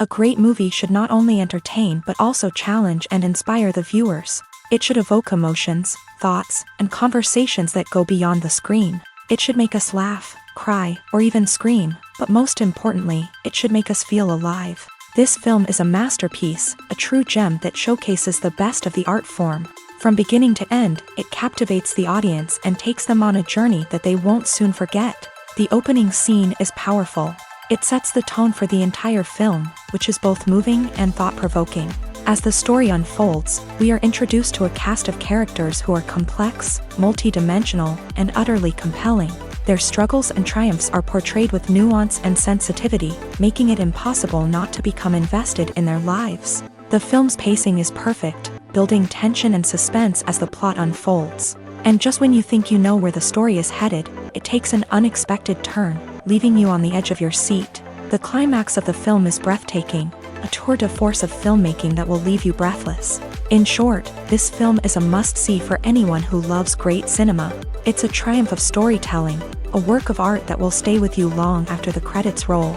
A great movie should not only entertain but also challenge and inspire the viewers. It should evoke emotions, thoughts, and conversations that go beyond the screen. It should make us laugh, cry, or even scream, but most importantly, it should make us feel alive. This film is a masterpiece, a true gem that showcases the best of the art form. From beginning to end, it captivates the audience and takes them on a journey that they won't soon forget. The opening scene is powerful. It sets the tone for the entire film, which is both moving and thought-provoking. As the story unfolds, we are introduced to a cast of characters who are complex, multi-dimensional, and utterly compelling. Their struggles and triumphs are portrayed with nuance and sensitivity, making it impossible not to become invested in their lives. The film's pacing is perfect, building tension and suspense as the plot unfolds. And just when you think you know where the story is headed, it takes an unexpected turn, leaving you on the edge of your seat. The climax of the film is breathtaking, a tour de force of filmmaking that will leave you breathless. In short, this film is a must-see for anyone who loves great cinema. It's a triumph of storytelling, a work of art that will stay with you long after the credits roll.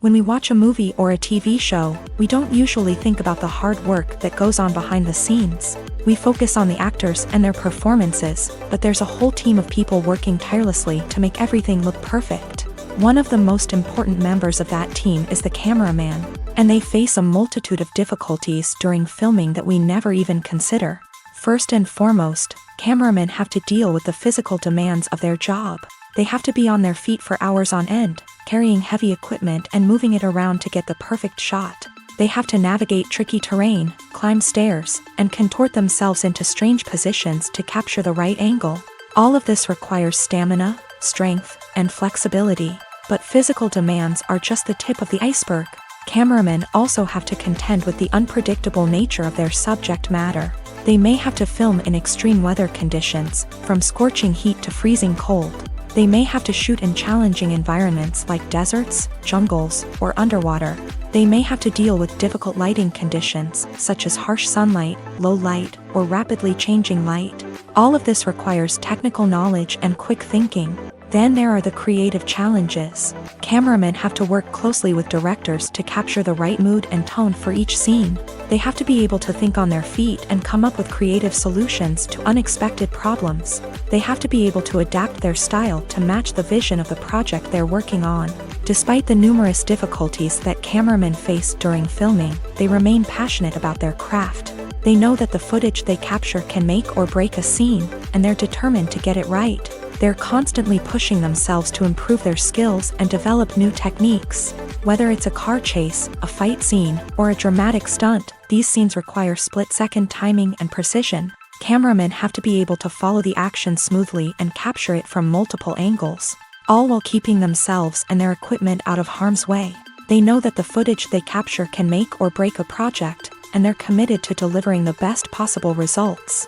When we watch a movie or a TV show, we don't usually think about the hard work that goes on behind the scenes. We focus on the actors and their performances, but there's a whole team of people working tirelessly to make everything look perfect. One of the most important members of that team is the cameraman, and they face a multitude of difficulties during filming that we never even consider. First and foremost, cameramen have to deal with the physical demands of their job. They have to be on their feet for hours on end, carrying heavy equipment and moving it around to get the perfect shot. They have to navigate tricky terrain, climb stairs, and contort themselves into strange positions to capture the right angle. All of this requires stamina, strength, and flexibility. But physical demands are just the tip of the iceberg. Cameramen also have to contend with the unpredictable nature of their subject matter. They may have to film in extreme weather conditions, from scorching heat to freezing cold. They may have to shoot in challenging environments like deserts, jungles, or underwater. They may have to deal with difficult lighting conditions, such as harsh sunlight, low light, or rapidly changing light. All of this requires technical knowledge and quick thinking. Then there are the creative challenges. Cameramen have to work closely with directors to capture the right mood and tone for each scene. They have to be able to think on their feet and come up with creative solutions to unexpected problems. They have to be able to adapt their style to match the vision of the project they're working on. Despite the numerous difficulties that cameramen face during filming, they remain passionate about their craft. They know that the footage they capture can make or break a scene, and they're determined to get it right. They're constantly pushing themselves to improve their skills and develop new techniques. Whether it's a car chase, a fight scene, or a dramatic stunt, these scenes require split-second timing and precision. Cameramen have to be able to follow the action smoothly and capture it from multiple angles, all while keeping themselves and their equipment out of harm's way. They know that the footage they capture can make or break a project, and they're committed to delivering the best possible results.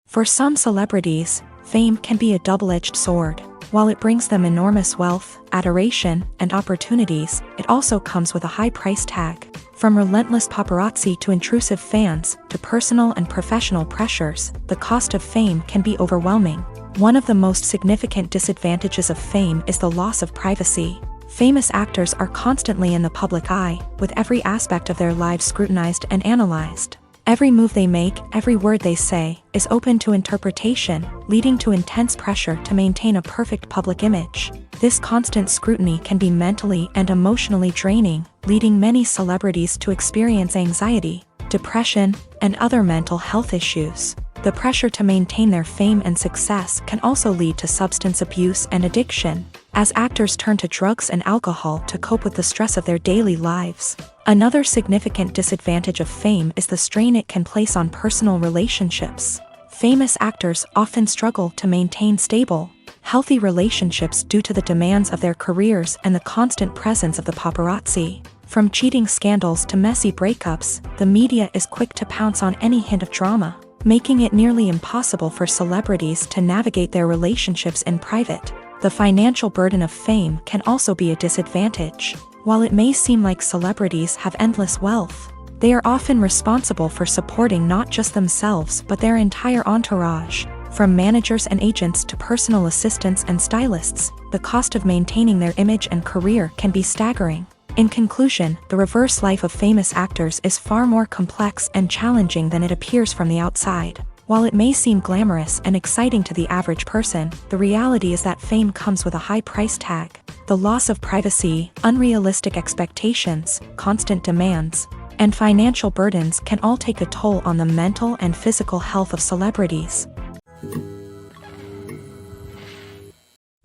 For some celebrities, fame can be a double-edged sword. While it brings them enormous wealth, adoration, and opportunities, it also comes with a high price tag. From relentless paparazzi to intrusive fans, to personal and professional pressures, the cost of fame can be overwhelming. One of the most significant disadvantages of fame is the loss of privacy. Famous actors are constantly in the public eye, with every aspect of their lives scrutinized and analyzed. Every move they make, every word they say, is open to interpretation, leading to intense pressure to maintain a perfect public image. This constant scrutiny can be mentally and emotionally draining, leading many celebrities to experience anxiety, depression, and other mental health issues. The pressure to maintain their fame and success can also lead to substance abuse and addiction, as actors turn to drugs and alcohol to cope with the stress of their daily lives. Another significant disadvantage of fame is the strain it can place on personal relationships. Famous actors often struggle to maintain stable, healthy relationships due to the demands of their careers and the constant presence of the paparazzi. From cheating scandals to messy breakups, the media is quick to pounce on any hint of drama, making it nearly impossible for celebrities to navigate their relationships in private. The financial burden of fame can also be a disadvantage. While it may seem like celebrities have endless wealth, they are often responsible for supporting not just themselves but their entire entourage. From managers and agents to personal assistants and stylists, the cost of maintaining their image and career can be staggering. In conclusion, the reverse life of famous actors is far more complex and challenging than it appears from the outside. While it may seem glamorous and exciting to the average person, the reality is that fame comes with a high price tag. The loss of privacy, unrealistic expectations, constant demands, and financial burdens can all take a toll on the mental and physical health of celebrities.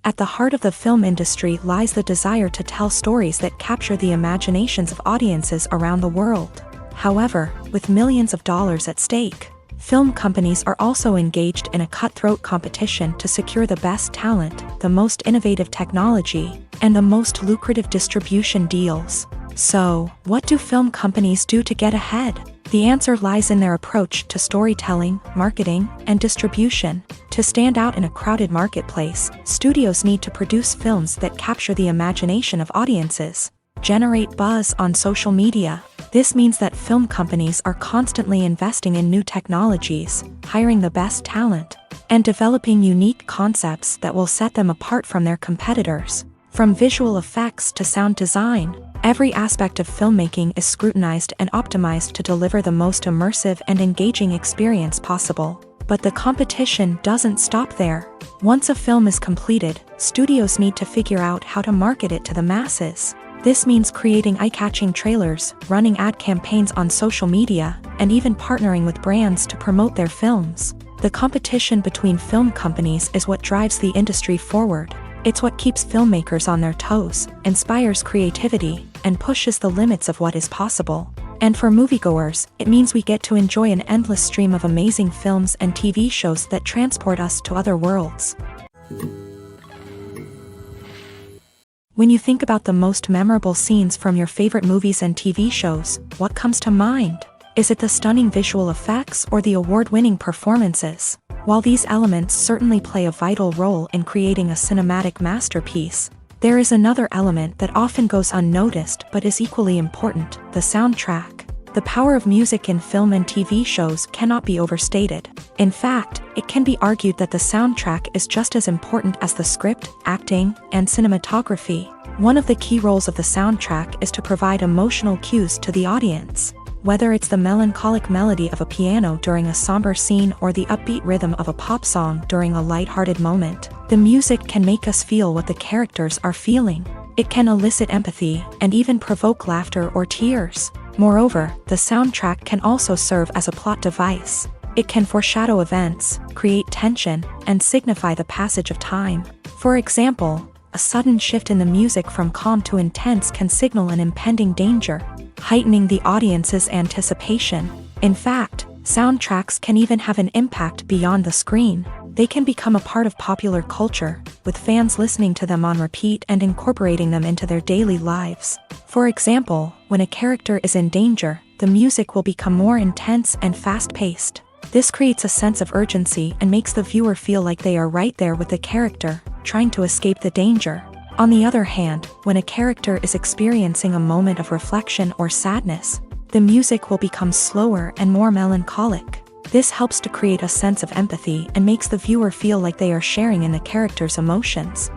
At the heart of the film industry lies the desire to tell stories that capture the imaginations of audiences around the world. However, with millions of dollars at stake, film companies are also engaged in a cutthroat competition to secure the best talent, the most innovative technology, and the most lucrative distribution deals. So, what do film companies do to get ahead? The answer lies in their approach to storytelling, marketing, and distribution. To stand out in a crowded marketplace, studios need to produce films that capture the imagination of audiences, generate buzz on social media. This means that film companies are constantly investing in new technologies, hiring the best talent, and developing unique concepts that will set them apart from their competitors. From visual effects to sound design, every aspect of filmmaking is scrutinized and optimized to deliver the most immersive and engaging experience possible. But the competition doesn't stop there. Once a film is completed, studios need to figure out how to market it to the masses. This means creating eye-catching trailers, running ad campaigns on social media, and even partnering with brands to promote their films. The competition between film companies is what drives the industry forward. It's what keeps filmmakers on their toes, inspires creativity, and pushes the limits of what is possible. And for moviegoers, it means we get to enjoy an endless stream of amazing films and TV shows that transport us to other worlds. When you think about the most memorable scenes from your favorite movies and TV shows, what comes to mind? Is it the stunning visual effects or the award-winning performances? While these elements certainly play a vital role in creating a cinematic masterpiece, there is another element that often goes unnoticed but is equally important: the soundtrack. The power of music in film and TV shows cannot be overstated. In fact, it can be argued that the soundtrack is just as important as the script, acting, and cinematography. One of the key roles of the soundtrack is to provide emotional cues to the audience. Whether it's the melancholic melody of a piano during a somber scene or the upbeat rhythm of a pop song during a lighthearted moment, the music can make us feel what the characters are feeling. It can elicit empathy and even provoke laughter or tears. Moreover, the soundtrack can also serve as a plot device. It can foreshadow events, create tension, and signify the passage of time. For example, a sudden shift in the music from calm to intense can signal an impending danger, heightening the audience's anticipation. In fact, soundtracks can even have an impact beyond the screen. They can become a part of popular culture, with fans listening to them on repeat and incorporating them into their daily lives. For example, when a character is in danger, the music will become more intense and fast-paced. This creates a sense of urgency and makes the viewer feel like they are right there with the character, trying to escape the danger. On the other hand, when a character is experiencing a moment of reflection or sadness, the music will become slower and more melancholic. This helps to create a sense of empathy and makes the viewer feel like they are sharing in the character's emotions.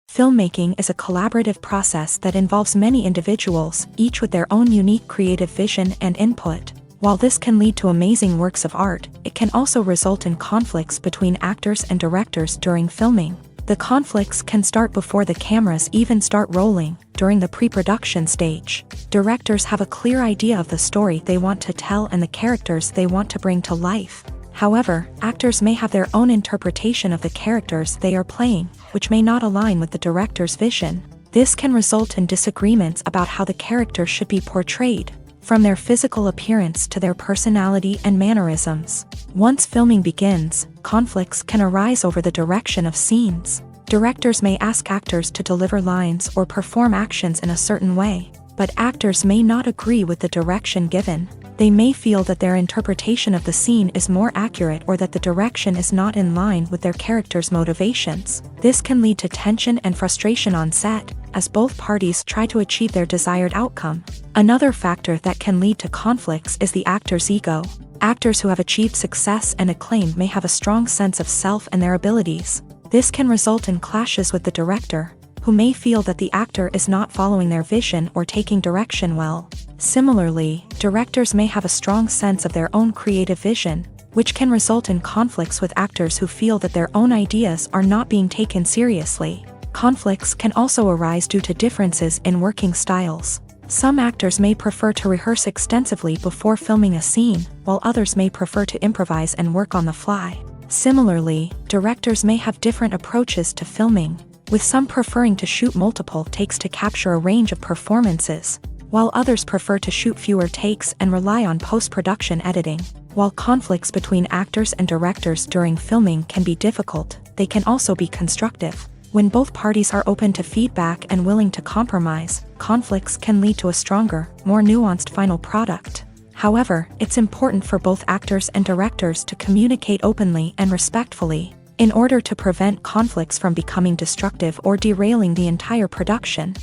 Filmmaking is a collaborative process that involves many individuals, each with their own unique creative vision and input. While this can lead to amazing works of art, it can also result in conflicts between actors and directors during filming. The conflicts can start before the cameras even start rolling, during the pre-production stage. Directors have a clear idea of the story they want to tell and the characters they want to bring to life. However, actors may have their own interpretation of the characters they are playing, which may not align with the director's vision. This can result in disagreements about how the character should be portrayed, from their physical appearance to their personality and mannerisms. Once filming begins, conflicts can arise over the direction of scenes. Directors may ask actors to deliver lines or perform actions in a certain way, but actors may not agree with the direction given. They may feel that their interpretation of the scene is more accurate or that the direction is not in line with their character's motivations. This can lead to tension and frustration on set, as both parties try to achieve their desired outcome. Another factor that can lead to conflicts is the actor's ego. Actors who have achieved success and acclaim may have a strong sense of self and their abilities. This can result in clashes with the director, who may feel that the actor is not following their vision or taking direction well. Similarly, directors may have a strong sense of their own creative vision, which can result in conflicts with actors who feel that their own ideas are not being taken seriously. Conflicts can also arise due to differences in working styles. Some actors may prefer to rehearse extensively before filming a scene, while others may prefer to improvise and work on the fly. Similarly, directors may have different approaches to filming, with some preferring to shoot multiple takes to capture a range of performances, while others prefer to shoot fewer takes and rely on post-production editing. While conflicts between actors and directors during filming can be difficult, they can also be constructive. When both parties are open to feedback and willing to compromise, conflicts can lead to a stronger, more nuanced final product. However, it's important for both actors and directors to communicate openly and respectfully, in order to prevent conflicts from becoming destructive or derailing the entire production.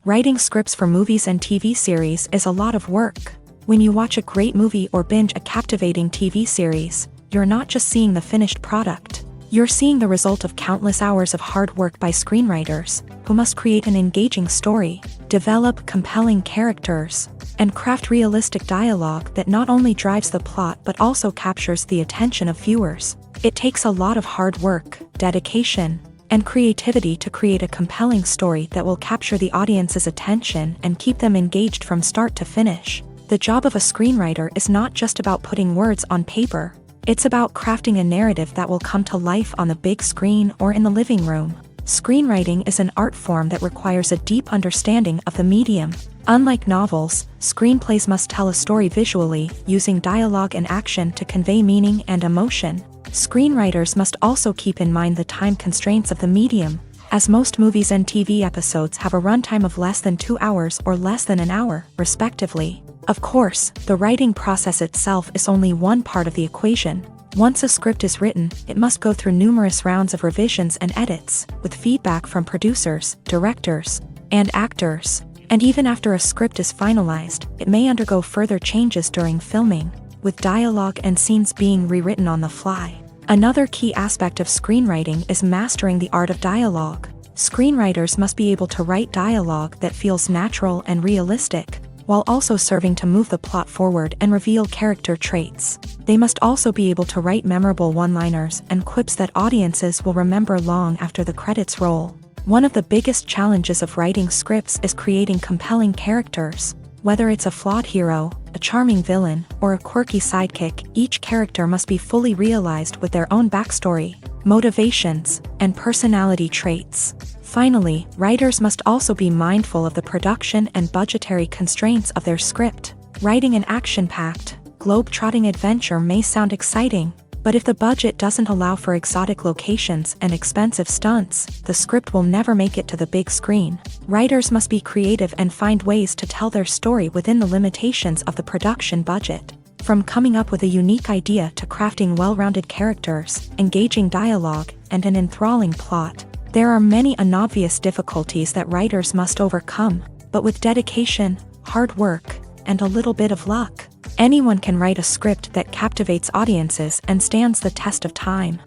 Writing scripts for movies and TV series is a lot of work. When you watch a great movie or binge a captivating TV series, you're not just seeing the finished product. You're seeing the result of countless hours of hard work by screenwriters, who must create an engaging story, develop compelling characters, and craft realistic dialogue that not only drives the plot but also captures the attention of viewers. It takes a lot of hard work, dedication, and creativity to create a compelling story that will capture the audience's attention and keep them engaged from start to finish. The job of a screenwriter is not just about putting words on paper. It's about crafting a narrative that will come to life on the big screen or in the living room. Screenwriting is an art form that requires a deep understanding of the medium. Unlike novels, screenplays must tell a story visually, using dialogue and action to convey meaning and emotion. Screenwriters must also keep in mind the time constraints of the medium, as most movies and TV episodes have a runtime of less than 2 hours or less than an hour, respectively. Of course, the writing process itself is only one part of the equation. Once a script is written, it must go through numerous rounds of revisions and edits, with feedback from producers, directors, and actors. And even after a script is finalized, it may undergo further changes during filming, with dialogue and scenes being rewritten on the fly. Another key aspect of screenwriting is mastering the art of dialogue. Screenwriters must be able to write dialogue that feels natural and realistic, while also serving to move the plot forward and reveal character traits. They must also be able to write memorable one-liners and quips that audiences will remember long after the credits roll. One of the biggest challenges of writing scripts is creating compelling characters. Whether it's a flawed hero, a charming villain, or a quirky sidekick, each character must be fully realized with their own backstory, motivations, and personality traits. Finally, writers must also be mindful of the production and budgetary constraints of their script. Writing an action-packed, globe-trotting adventure may sound exciting, but if the budget doesn't allow for exotic locations and expensive stunts, the script will never make it to the big screen. Writers must be creative and find ways to tell their story within the limitations of the production budget. From coming up with a unique idea to crafting well-rounded characters, engaging dialogue, and an enthralling plot, there are many unobvious difficulties that writers must overcome, but with dedication, hard work, and a little bit of luck, anyone can write a script that captivates audiences and stands the test of time.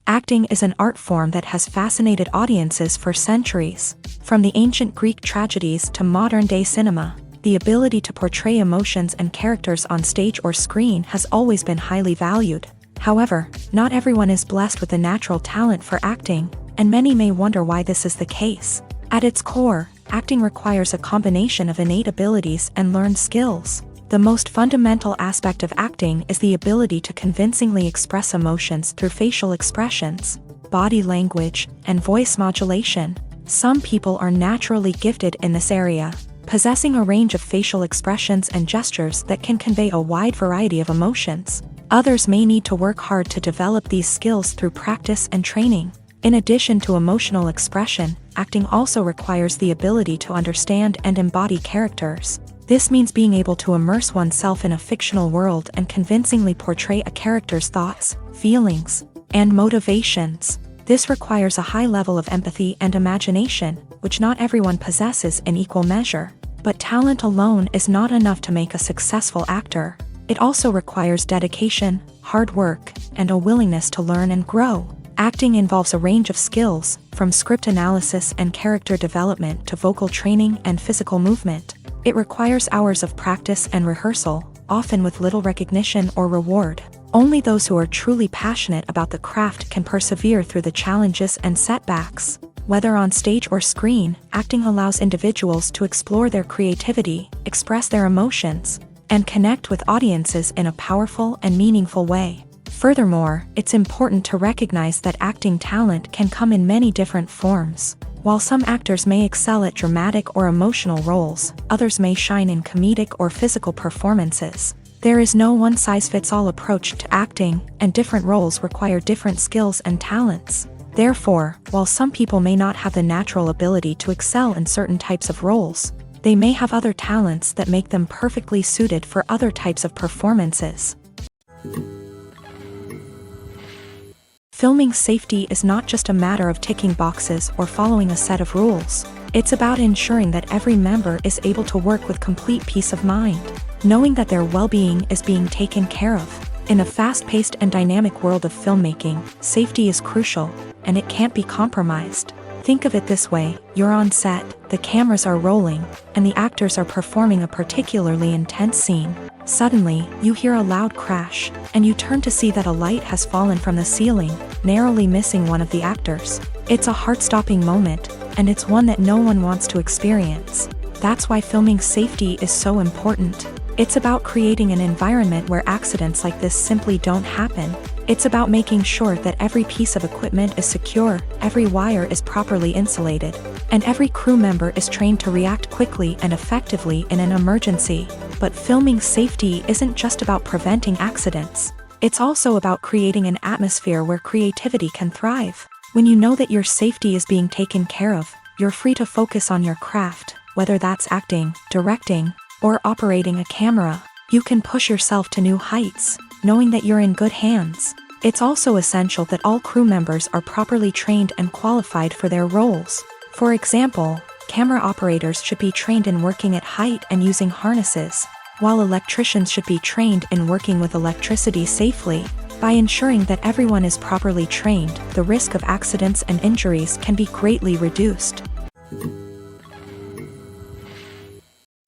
Acting is an art form that has fascinated audiences for centuries. From the ancient Greek tragedies to modern-day cinema, the ability to portray emotions and characters on stage or screen has always been highly valued. However, not everyone is blessed with the natural talent for acting, and many may wonder why this is the case. At its core, acting requires a combination of innate abilities and learned skills. The most fundamental aspect of acting is the ability to convincingly express emotions through facial expressions, body language, and voice modulation. Some people are naturally gifted in this area, possessing a range of facial expressions and gestures that can convey a wide variety of emotions. Others may need to work hard to develop these skills through practice and training. In addition to emotional expression, acting also requires the ability to understand and embody characters. This means being able to immerse oneself in a fictional world and convincingly portray a character's thoughts, feelings, and motivations. This requires a high level of empathy and imagination, which not everyone possesses in equal measure. But talent alone is not enough to make a successful actor. It also requires dedication, hard work, and a willingness to learn and grow. Acting involves a range of skills, from script analysis and character development to vocal training and physical movement. It requires hours of practice and rehearsal, often with little recognition or reward. Only those who are truly passionate about the craft can persevere through the challenges and setbacks. Whether on stage or screen, acting allows individuals to explore their creativity, express their emotions, and connect with audiences in a powerful and meaningful way. Furthermore, it's important to recognize that acting talent can come in many different forms. While some actors may excel at dramatic or emotional roles, others may shine in comedic or physical performances. There is no one-size-fits-all approach to acting, and different roles require different skills and talents. Therefore, while some people may not have the natural ability to excel in certain types of roles, they may have other talents that make them perfectly suited for other types of performances. Filming safety is not just a matter of ticking boxes or following a set of rules. It's about ensuring that every member is able to work with complete peace of mind, knowing that their well-being is being taken care of. In a fast-paced and dynamic world of filmmaking, safety is crucial, and it can't be compromised. Think of it this way: you're on set, the cameras are rolling, and the actors are performing a particularly intense scene. Suddenly, you hear a loud crash, and you turn to see that a light has fallen from the ceiling, narrowly missing one of the actors. It's a heart-stopping moment, and it's one that no one wants to experience. That's why filming safety is so important. It's about creating an environment where accidents like this simply don't happen. It's about making sure that every piece of equipment is secure, every wire is properly insulated, and every crew member is trained to react quickly and effectively in an emergency. But filming safety isn't just about preventing accidents. It's also about creating an atmosphere where creativity can thrive. When you know that your safety is being taken care of, you're free to focus on your craft, whether that's acting, directing, or operating a camera. You can push yourself to new heights, knowing that you're in good hands. It's also essential that all crew members are properly trained and qualified for their roles. For example, camera operators should be trained in working at height and using harnesses, while electricians should be trained in working with electricity safely. By ensuring that everyone is properly trained, the risk of accidents and injuries can be greatly reduced.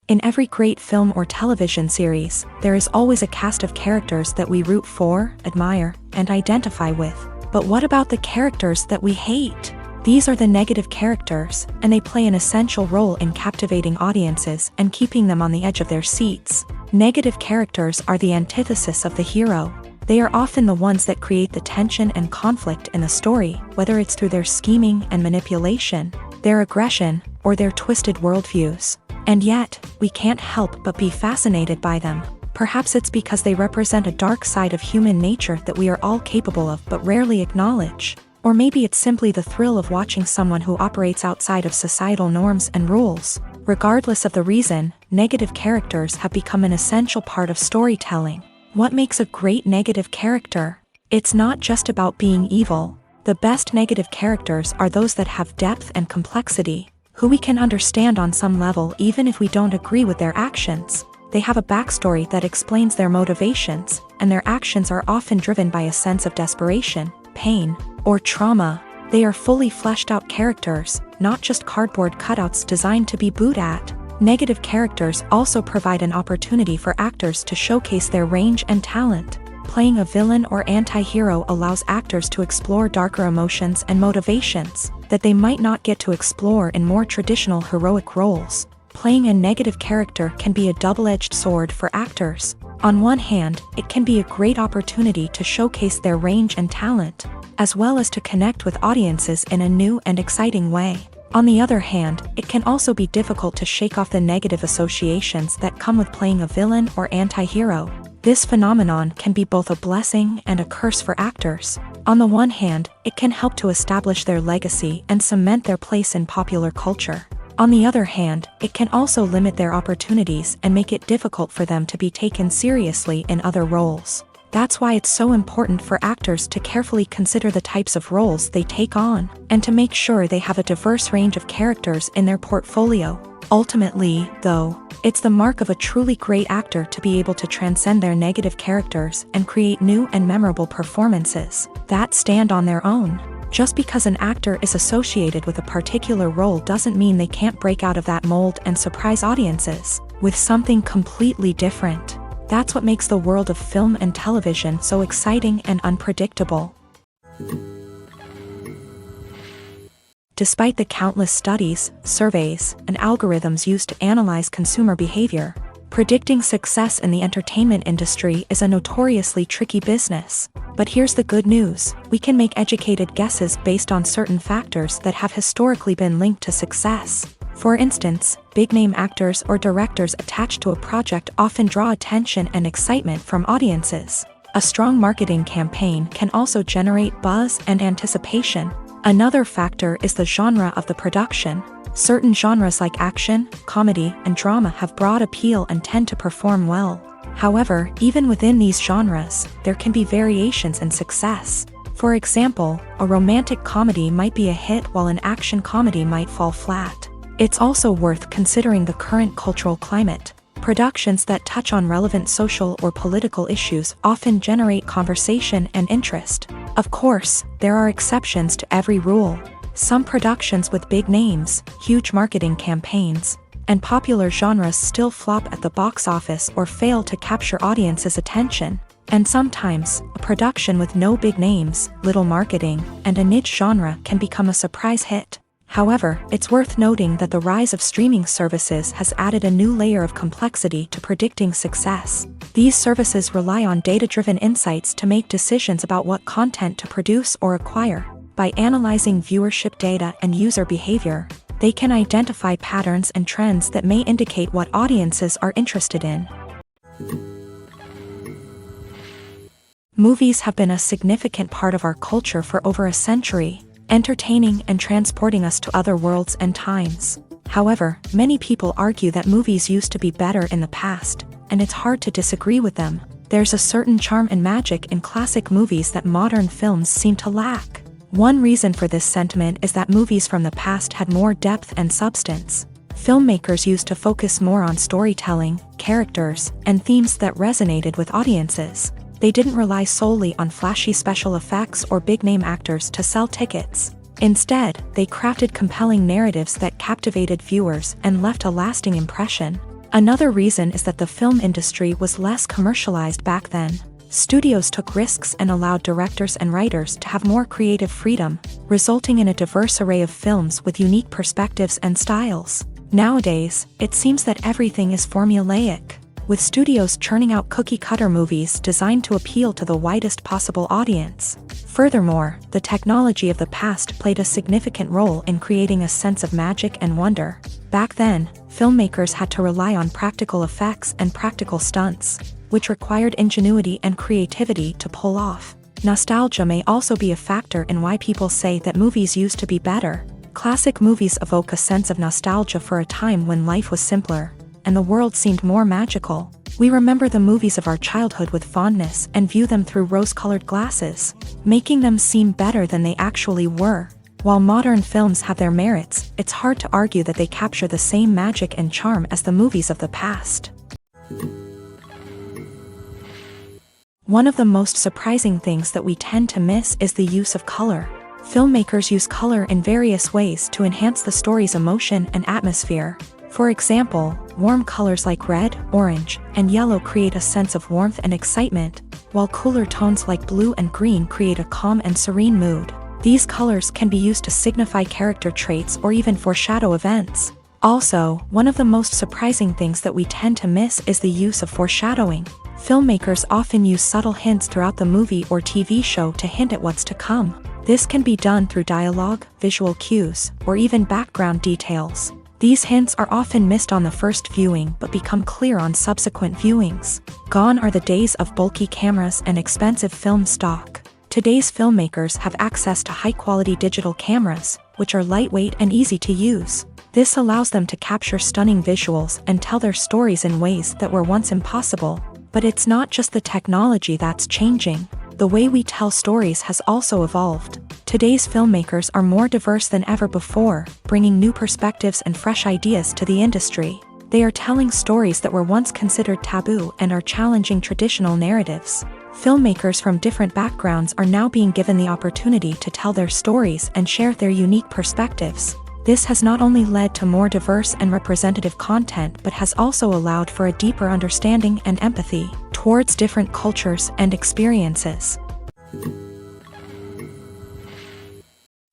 In every great film or television series, there is always a cast of characters that we root for, admire, and identify with. But what about the characters that we hate? These are the negative characters, and they play an essential role in captivating audiences and keeping them on the edge of their seats. Negative characters are the antithesis of the hero. They are often the ones that create the tension and conflict in the story, whether it's through their scheming and manipulation, their aggression, or their twisted worldviews. And yet, we can't help but be fascinated by them. Perhaps it's because they represent a dark side of human nature that we are all capable of but rarely acknowledge. Or maybe it's simply the thrill of watching someone who operates outside of societal norms and rules. Regardless of the reason, negative characters have become an essential part of storytelling. What makes a great negative character? It's not just about being evil. The best negative characters are those that have depth and complexity, who we can understand on some level even if we don't agree with their actions. They have a backstory that explains their motivations, and their actions are often driven by a sense of desperation, pain, or trauma. They are fully fleshed out characters, not just cardboard cutouts designed to be booed at. Negative characters also provide an opportunity for actors to showcase their range and talent. Playing a villain or anti-hero allows actors to explore darker emotions and motivations that they might not get to explore in more traditional heroic roles. Playing a negative character can be a double-edged sword for actors. On one hand, it can be a great opportunity to showcase their range and talent, as well as to connect with audiences in a new and exciting way. On the other hand, it can also be difficult to shake off the negative associations that come with playing a villain or anti-hero. This phenomenon can be both a blessing and a curse for actors. On the one hand, it can help to establish their legacy and cement their place in popular culture. On the other hand, it can also limit their opportunities and make it difficult for them to be taken seriously in other roles. That's why it's so important for actors to carefully consider the types of roles they take on, and to make sure they have a diverse range of characters in their portfolio. Ultimately, though, it's the mark of a truly great actor to be able to transcend their negative characters and create new and memorable performances that stand on their own. Just because an actor is associated with a particular role doesn't mean they can't break out of that mold and surprise audiences with something completely different. That's what makes the world of film and television so exciting and unpredictable. Despite the countless studies, surveys, and algorithms used to analyze consumer behavior, predicting success in the entertainment industry is a notoriously tricky business. But here's the good news: we can make educated guesses based on certain factors that have historically been linked to success. For instance, big-name actors or directors attached to a project often draw attention and excitement from audiences. A strong marketing campaign can also generate buzz and anticipation. Another factor is the genre of the production. Certain genres like action, comedy, and drama have broad appeal and tend to perform well. However, even within these genres, there can be variations in success. For example, a romantic comedy might be a hit while an action comedy might fall flat. It's also worth considering the current cultural climate. Productions that touch on relevant social or political issues often generate conversation and interest. Of course, there are exceptions to every rule. Some productions with big names, huge marketing campaigns, and popular genres still flop at the box office or fail to capture audiences' attention. And sometimes, a production with no big names, little marketing, and a niche genre can become a surprise hit. However, it's worth noting that the rise of streaming services has added a new layer of complexity to predicting success. These services rely on data-driven insights to make decisions about what content to produce or acquire. By analyzing viewership data and user behavior, they can identify patterns and trends that may indicate what audiences are interested in. Movies have been a significant part of our culture for over a century, entertaining and transporting us to other worlds and times. However, many people argue that movies used to be better in the past, and it's hard to disagree with them. There's a certain charm and magic in classic movies that modern films seem to lack. One reason for this sentiment is that movies from the past had more depth and substance. Filmmakers used to focus more on storytelling, characters, and themes that resonated with audiences. They didn't rely solely on flashy special effects or big-name actors to sell tickets. Instead, they crafted compelling narratives that captivated viewers and left a lasting impression. Another reason is that the film industry was less commercialized back then. Studios took risks and allowed directors and writers to have more creative freedom, resulting in a diverse array of films with unique perspectives and styles. Nowadays, it seems that everything is formulaic, with studios churning out cookie-cutter movies designed to appeal to the widest possible audience. Furthermore, the technology of the past played a significant role in creating a sense of magic and wonder. Back then, filmmakers had to rely on practical effects and practical stunts, which required ingenuity and creativity to pull off. Nostalgia may also be a factor in why people say that movies used to be better. Classic movies evoke a sense of nostalgia for a time when life was simpler, and the world seemed more magical. We remember the movies of our childhood with fondness and view them through rose-colored glasses, making them seem better than they actually were. While modern films have their merits, it's hard to argue that they capture the same magic and charm as the movies of the past. One of the most surprising things that we tend to miss is the use of color. Filmmakers use color in various ways to enhance the story's emotion and atmosphere. For example, warm colors like red, orange, and yellow create a sense of warmth and excitement, while cooler tones like blue and green create a calm and serene mood. These colors can be used to signify character traits or even foreshadow events. Also, one of the most surprising things that we tend to miss is the use of foreshadowing. Filmmakers often use subtle hints throughout the movie or TV show to hint at what's to come. This can be done through dialogue, visual cues, or even background details. These hints are often missed on the first viewing but become clear on subsequent viewings. Gone are the days of bulky cameras and expensive film stock. Today's filmmakers have access to high-quality digital cameras, which are lightweight and easy to use. This allows them to capture stunning visuals and tell their stories in ways that were once impossible. But it's not just the technology that's changing. The way we tell stories has also evolved. Today's filmmakers are more diverse than ever before, bringing new perspectives and fresh ideas to the industry. They are telling stories that were once considered taboo and are challenging traditional narratives. Filmmakers from different backgrounds are now being given the opportunity to tell their stories and share their unique perspectives. This has not only led to more diverse and representative content but has also allowed for a deeper understanding and empathy towards different cultures and experiences.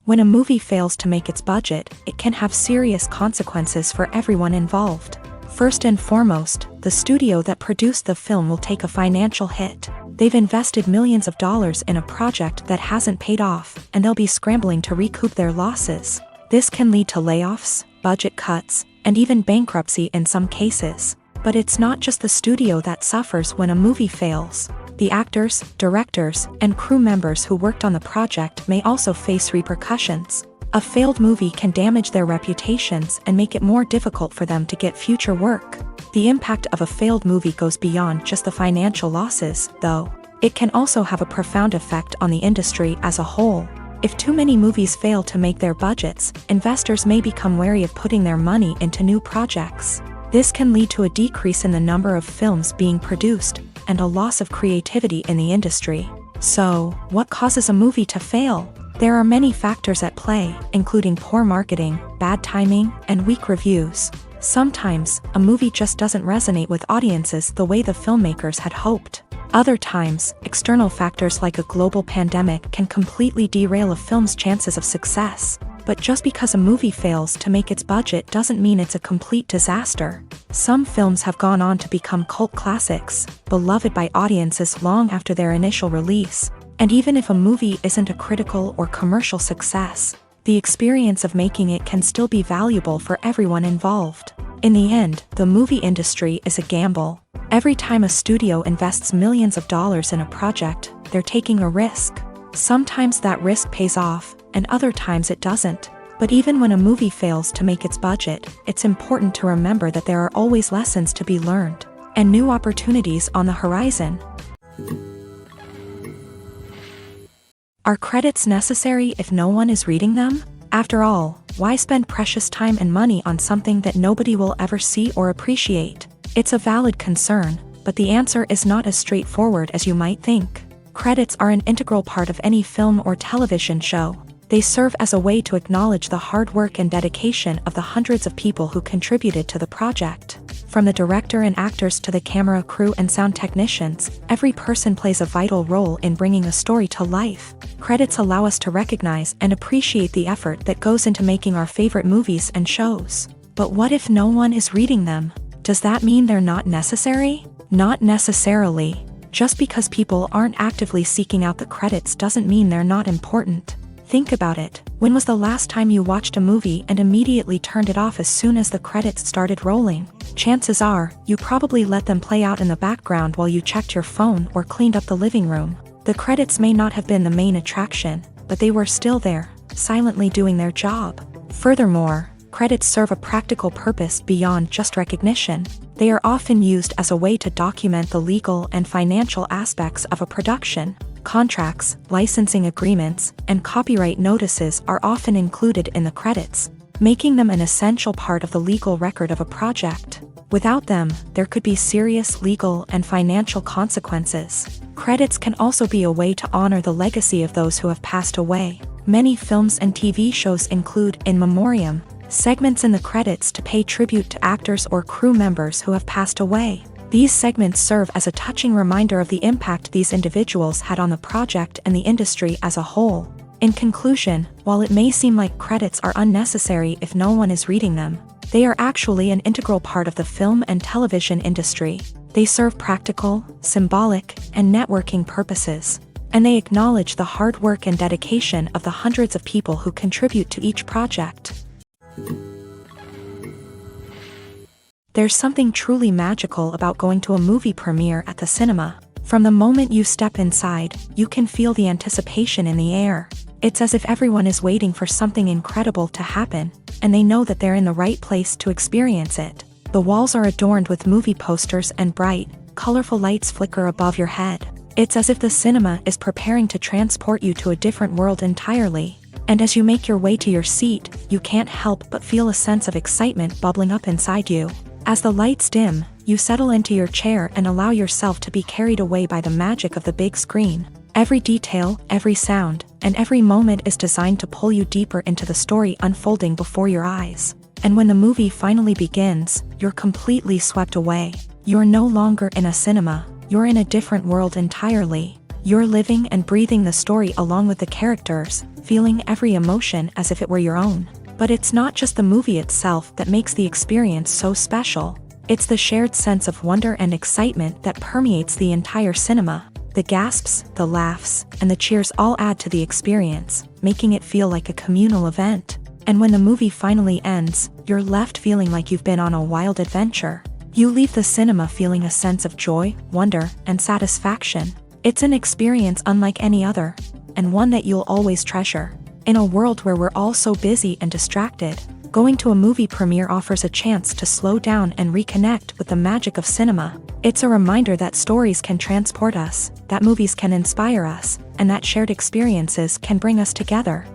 When a movie fails to make its budget, it can have serious consequences for everyone involved. First and foremost, the studio that produced the film will take a financial hit. They've invested millions of dollars in a project that hasn't paid off, and they'll be scrambling to recoup their losses. This can lead to layoffs, budget cuts, and even bankruptcy in some cases. But it's not just the studio that suffers when a movie fails. The actors, directors, and crew members who worked on the project may also face repercussions. A failed movie can damage their reputations and make it more difficult for them to get future work. The impact of a failed movie goes beyond just the financial losses, though. It can also have a profound effect on the industry as a whole. If too many movies fail to make their budgets, investors may become wary of putting their money into new projects. This can lead to a decrease in the number of films being produced and a loss of creativity in the industry. So, what causes a movie to fail? There are many factors at play, including poor marketing, bad timing, and weak reviews. Sometimes, a movie just doesn't resonate with audiences the way the filmmakers had hoped. Other times, external factors like a global pandemic can completely derail a film's chances of success. But just because a movie fails to make its budget doesn't mean it's a complete disaster. Some films have gone on to become cult classics, beloved by audiences long after their initial release. And even if a movie isn't a critical or commercial success, the experience of making it can still be valuable for everyone involved. In the end, the movie industry is a gamble. Every time a studio invests millions of dollars in a project, they're taking a risk. Sometimes that risk pays off, and other times it doesn't. But even when a movie fails to make its budget, it's important to remember that there are always lessons to be learned, and new opportunities on the horizon. Are credits necessary if no one is reading them? After all, why spend precious time and money on something that nobody will ever see or appreciate? It's a valid concern, but the answer is not as straightforward as you might think. Credits are an integral part of any film or television show. They serve as a way to acknowledge the hard work and dedication of the hundreds of people who contributed to the project. From the director and actors to the camera crew and sound technicians, every person plays a vital role in bringing a story to life. Credits allow us to recognize and appreciate the effort that goes into making our favorite movies and shows. But what if no one is reading them? Does that mean they're not necessary? Not necessarily. Just because people aren't actively seeking out the credits doesn't mean they're not important. Think about it. When was the last time you watched a movie and immediately turned it off as soon as the credits started rolling? Chances are, you probably let them play out in the background while you checked your phone or cleaned up the living room. The credits may not have been the main attraction, but they were still there, silently doing their job. Furthermore, credits serve a practical purpose beyond just recognition. They are often used as a way to document the legal and financial aspects of a production. Contracts, licensing agreements, and copyright notices are often included in the credits, making them an essential part of the legal record of a project. Without them, there could be serious legal and financial consequences. Credits can also be a way to honor the legacy of those who have passed away. Many films and TV shows include in memoriam segments in the credits to pay tribute to actors or crew members who have passed away. These segments serve as a touching reminder of the impact these individuals had on the project and the industry as a whole. In conclusion, while it may seem like credits are unnecessary if no one is reading them, they are actually an integral part of the film and television industry. They serve practical, symbolic, and networking purposes, and they acknowledge the hard work and dedication of the hundreds of people who contribute to each project. There's something truly magical about going to a movie premiere at the cinema. From the moment you step inside, you can feel the anticipation in the air. It's as if everyone is waiting for something incredible to happen, and they know that they're in the right place to experience it. The walls are adorned with movie posters and bright, colorful lights flicker above your head. It's as if the cinema is preparing to transport you to a different world entirely. And as you make your way to your seat, you can't help but feel a sense of excitement bubbling up inside you. As the lights dim, you settle into your chair and allow yourself to be carried away by the magic of the big screen. Every detail, every sound, and every moment is designed to pull you deeper into the story unfolding before your eyes. And when the movie finally begins, you're completely swept away. You're no longer in a cinema, you're in a different world entirely. You're living and breathing the story along with the characters, feeling every emotion as if it were your own. But it's not just the movie itself that makes the experience so special. It's the shared sense of wonder and excitement that permeates the entire cinema. The gasps, the laughs, and the cheers all add to the experience, making it feel like a communal event. And when the movie finally ends, you're left feeling like you've been on a wild adventure. You leave the cinema feeling a sense of joy, wonder, and satisfaction. It's an experience unlike any other, and one that you'll always treasure. In a world where we're all so busy and distracted, going to a movie premiere offers a chance to slow down and reconnect with the magic of cinema. It's a reminder that stories can transport us, that movies can inspire us, and that shared experiences can bring us together.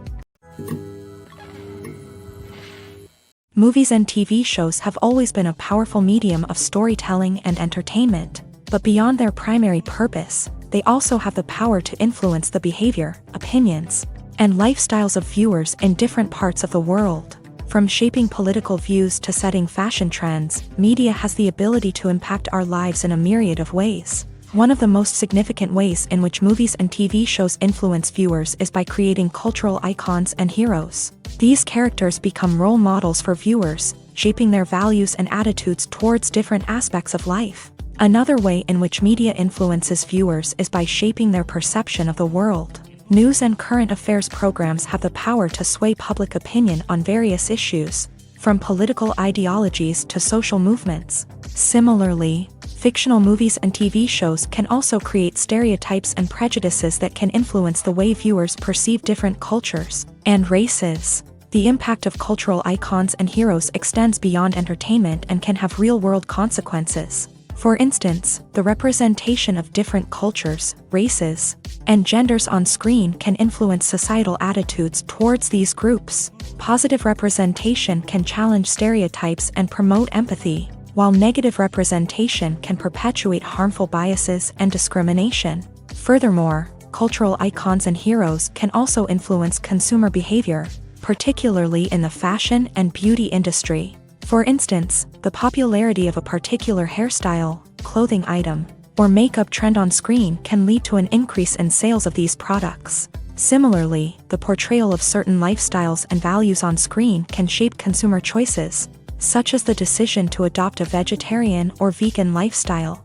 Movies and TV shows have always been a powerful medium of storytelling and entertainment, but beyond their primary purpose, they also have the power to influence the behavior, opinions, and lifestyles of viewers in different parts of the world. From shaping political views to setting fashion trends, media has the ability to impact our lives in a myriad of ways. One of the most significant ways in which movies and TV shows influence viewers is by creating cultural icons and heroes. These characters become role models for viewers, shaping their values and attitudes towards different aspects of life. Another way in which media influences viewers is by shaping their perception of the world. News and current affairs programs have the power to sway public opinion on various issues, from political ideologies to social movements. Similarly, fictional movies and TV shows can also create stereotypes and prejudices that can influence the way viewers perceive different cultures and races. The impact of cultural icons and heroes extends beyond entertainment and can have real-world consequences. For instance, the representation of different cultures, races, and genders on screen can influence societal attitudes towards these groups. Positive representation can challenge stereotypes and promote empathy, while negative representation can perpetuate harmful biases and discrimination. Furthermore, cultural icons and heroes can also influence consumer behavior, particularly in the fashion and beauty industry. For instance, the popularity of a particular hairstyle, clothing item, or makeup trend on screen can lead to an increase in sales of these products. Similarly, the portrayal of certain lifestyles and values on screen can shape consumer choices, such as the decision to adopt a vegetarian or vegan lifestyle.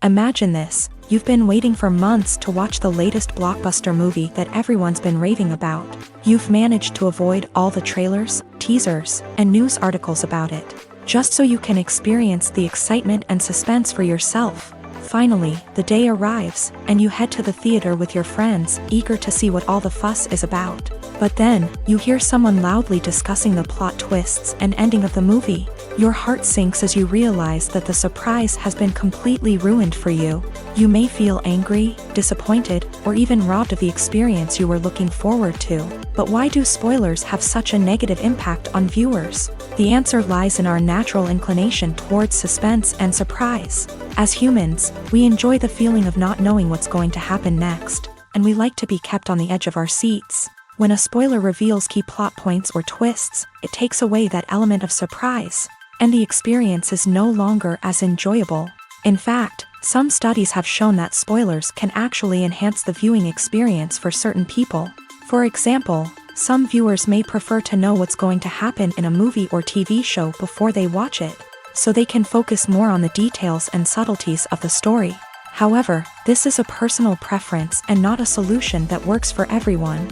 Imagine this: you've been waiting for months to watch the latest blockbuster movie that everyone's been raving about. You've managed to avoid all the trailers, teasers, and news articles about it, just so you can experience the excitement and suspense for yourself. Finally, the day arrives, and you head to the theater with your friends, eager to see what all the fuss is about. But then, you hear someone loudly discussing the plot twists and ending of the movie. Your heart sinks as you realize that the surprise has been completely ruined for you. You may feel angry, disappointed, or even robbed of the experience you were looking forward to. But why do spoilers have such a negative impact on viewers? The answer lies in our natural inclination towards suspense and surprise. As humans, we enjoy the feeling of not knowing what's going to happen next, and we like to be kept on the edge of our seats. When a spoiler reveals key plot points or twists, it takes away that element of surprise, and the experience is no longer as enjoyable. In fact, some studies have shown that spoilers can actually enhance the viewing experience for certain people. For example, some viewers may prefer to know what's going to happen in a movie or TV show before they watch it, so they can focus more on the details and subtleties of the story. However, this is a personal preference and not a solution that works for everyone.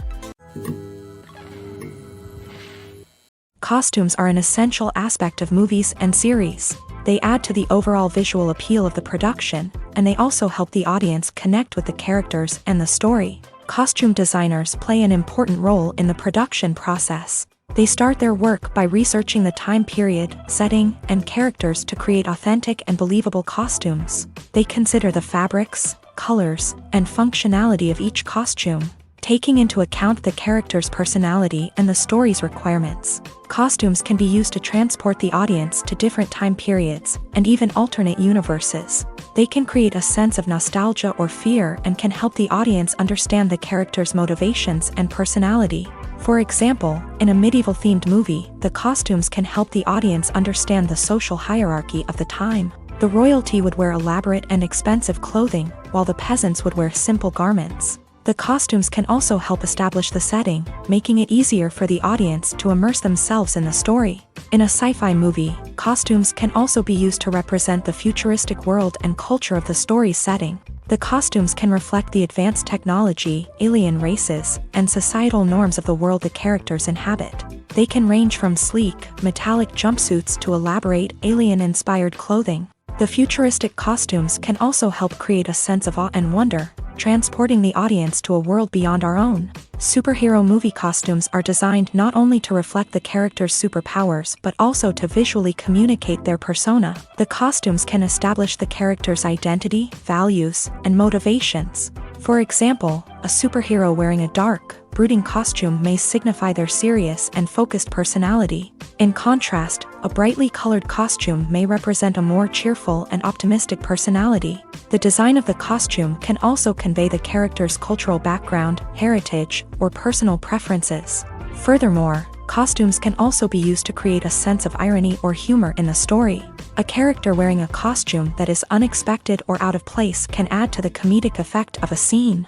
Costumes are an essential aspect of movies and series. They add to the overall visual appeal of the production, and they also help the audience connect with the characters and the story. Costume designers play an important role in the production process. They start their work by researching the time period, setting, and characters to create authentic and believable costumes. They consider the fabrics, colors, and functionality of each costume, taking into account the character's personality and the story's requirements. Costumes can be used to transport the audience to different time periods and even alternate universes. They can create a sense of nostalgia or fear and can help the audience understand the character's motivations and personality. For example, in a medieval-themed movie, the costumes can help the audience understand the social hierarchy of the time. The royalty would wear elaborate and expensive clothing, while the peasants would wear simple garments. The costumes can also help establish the setting, making it easier for the audience to immerse themselves in the story. In a sci-fi movie, costumes can also be used to represent the futuristic world and culture of the story's setting. The costumes can reflect the advanced technology, alien races, and societal norms of the world the characters inhabit. They can range from sleek, metallic jumpsuits to elaborate, alien-inspired clothing. The futuristic costumes can also help create a sense of awe and wonder, transporting the audience to a world beyond our own. Superhero movie costumes are designed not only to reflect the character's superpowers but also to visually communicate their persona. The costumes can establish the character's identity, values, and motivations. For example, a superhero wearing a dark, brooding costume may signify their serious and focused personality. In contrast, a brightly colored costume may represent a more cheerful and optimistic personality. The design of the costume can also convey the character's cultural background, heritage, or personal preferences. Furthermore, costumes can also be used to create a sense of irony or humor in the story. A character wearing a costume that is unexpected or out of place can add to the comedic effect of a scene.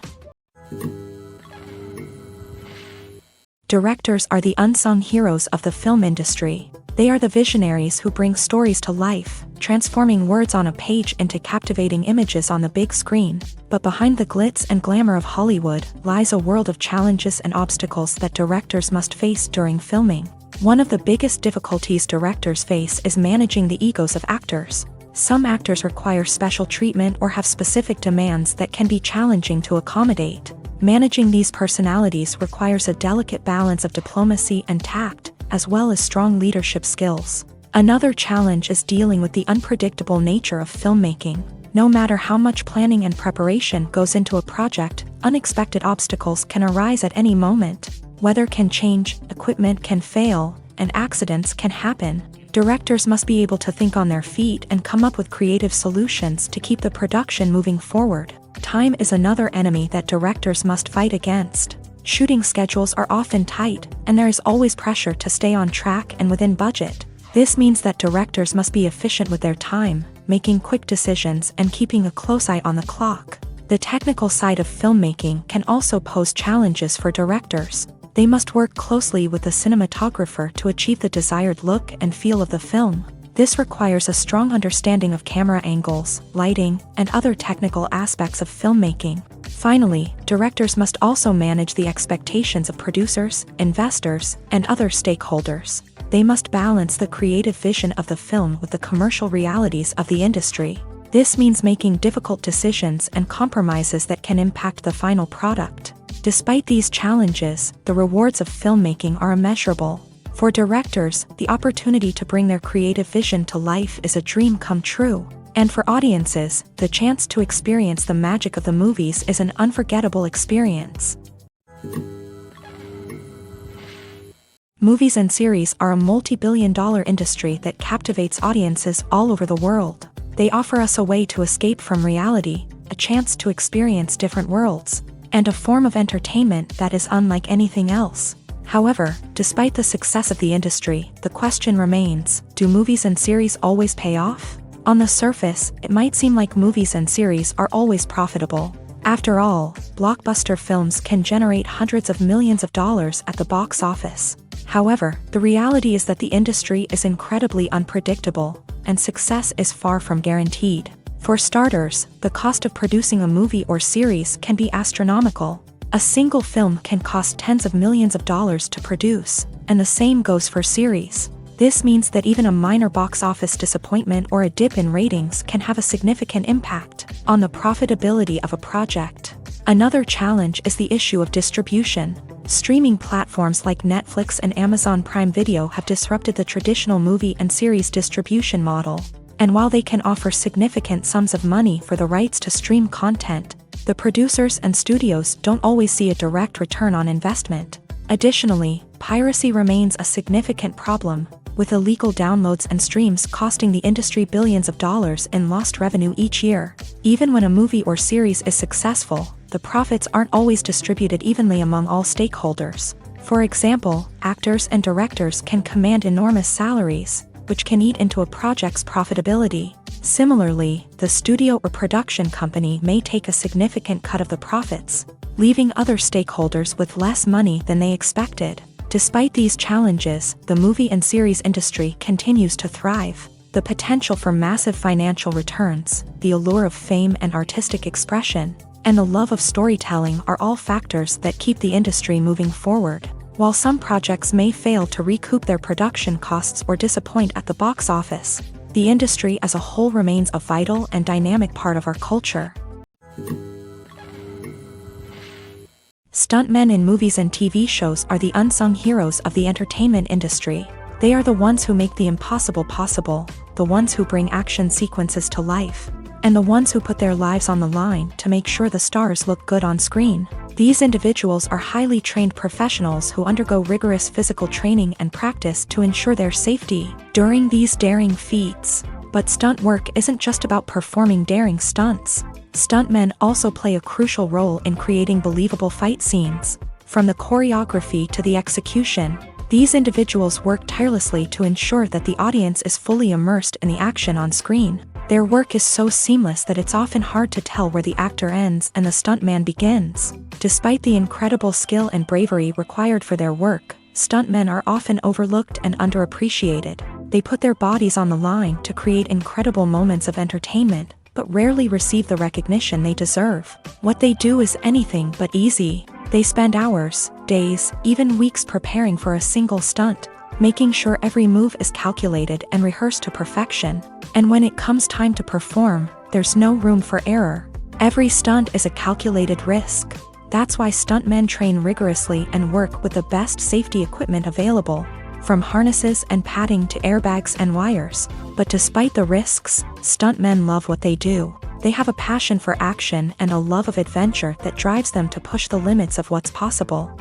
Directors are the unsung heroes of the film industry. They are the visionaries who bring stories to life, transforming words on a page into captivating images on the big screen. But behind the glitz and glamour of Hollywood lies a world of challenges and obstacles that directors must face during filming. One of the biggest difficulties directors face is managing the egos of actors. Some actors require special treatment or have specific demands that can be challenging to accommodate. Managing these personalities requires a delicate balance of diplomacy and tact, as well as strong leadership skills. Another challenge is dealing with the unpredictable nature of filmmaking. No matter how much planning and preparation goes into a project, unexpected obstacles can arise at any moment. Weather can change, equipment can fail, and accidents can happen. Directors must be able to think on their feet and come up with creative solutions to keep the production moving forward. Time is another enemy that directors must fight against. Shooting schedules are often tight, and there is always pressure to stay on track and within budget. This means that directors must be efficient with their time, making quick decisions and keeping a close eye on the clock. The technical side of filmmaking can also pose challenges for directors. They must work closely with the cinematographer to achieve the desired look and feel of the film. This requires a strong understanding of camera angles, lighting, and other technical aspects of filmmaking. Finally, directors must also manage the expectations of producers, investors, and other stakeholders. They must balance the creative vision of the film with the commercial realities of the industry. This means making difficult decisions and compromises that can impact the final product. Despite these challenges, the rewards of filmmaking are immeasurable. For directors, the opportunity to bring their creative vision to life is a dream come true. And for audiences, the chance to experience the magic of the movies is an unforgettable experience. Movies and series are a multi-billion-dollar industry that captivates audiences all over the world. They offer us a way to escape from reality, a chance to experience different worlds, and a form of entertainment that is unlike anything else. However, despite the success of the industry, the question remains, do movies and series always pay off? On the surface, it might seem like movies and series are always profitable. After all, blockbuster films can generate hundreds of millions of dollars at the box office. However, the reality is that the industry is incredibly unpredictable, and success is far from guaranteed. For starters, the cost of producing a movie or series can be astronomical. A single film can cost tens of millions of dollars to produce, and the same goes for series. This means that even a minor box office disappointment or a dip in ratings can have a significant impact on the profitability of a project. Another challenge is the issue of distribution. Streaming platforms like Netflix and Amazon Prime Video have disrupted the traditional movie and series distribution model. And while they can offer significant sums of money for the rights to stream content, the producers and studios don't always see a direct return on investment. Additionally, piracy remains a significant problem, with illegal downloads and streams costing the industry billions of dollars in lost revenue each year. Even when a movie or series is successful, the profits aren't always distributed evenly among all stakeholders. For example, actors and directors can command enormous salaries, which can eat into a project's profitability. Similarly, the studio or production company may take a significant cut of the profits, leaving other stakeholders with less money than they expected. Despite these challenges, the movie and series industry continues to thrive. The potential for massive financial returns, the allure of fame and artistic expression, and the love of storytelling are all factors that keep the industry moving forward. While some projects may fail to recoup their production costs or disappoint at the box office, the industry as a whole remains a vital and dynamic part of our culture. Stuntmen in movies and TV shows are the unsung heroes of the entertainment industry. They are the ones who make the impossible possible, the ones who bring action sequences to life, and the ones who put their lives on the line to make sure the stars look good on screen. These individuals are highly trained professionals who undergo rigorous physical training and practice to ensure their safety during these daring feats. But stunt work isn't just about performing daring stunts. Stuntmen also play a crucial role in creating believable fight scenes. From the choreography to the execution, these individuals work tirelessly to ensure that the audience is fully immersed in the action on screen. Their work is so seamless that it's often hard to tell where the actor ends and the stuntman begins. Despite the incredible skill and bravery required for their work, stuntmen are often overlooked and underappreciated. They put their bodies on the line to create incredible moments of entertainment, but rarely receive the recognition they deserve. What they do is anything but easy. They spend hours, days, even weeks preparing for a single stunt, making sure every move is calculated and rehearsed to perfection. And when it comes time to perform, there's no room for error. Every stunt is a calculated risk. That's why stuntmen train rigorously and work with the best safety equipment available, from harnesses and padding to airbags and wires. But despite the risks, stuntmen love what they do. They have a passion for action and a love of adventure that drives them to push the limits of what's possible.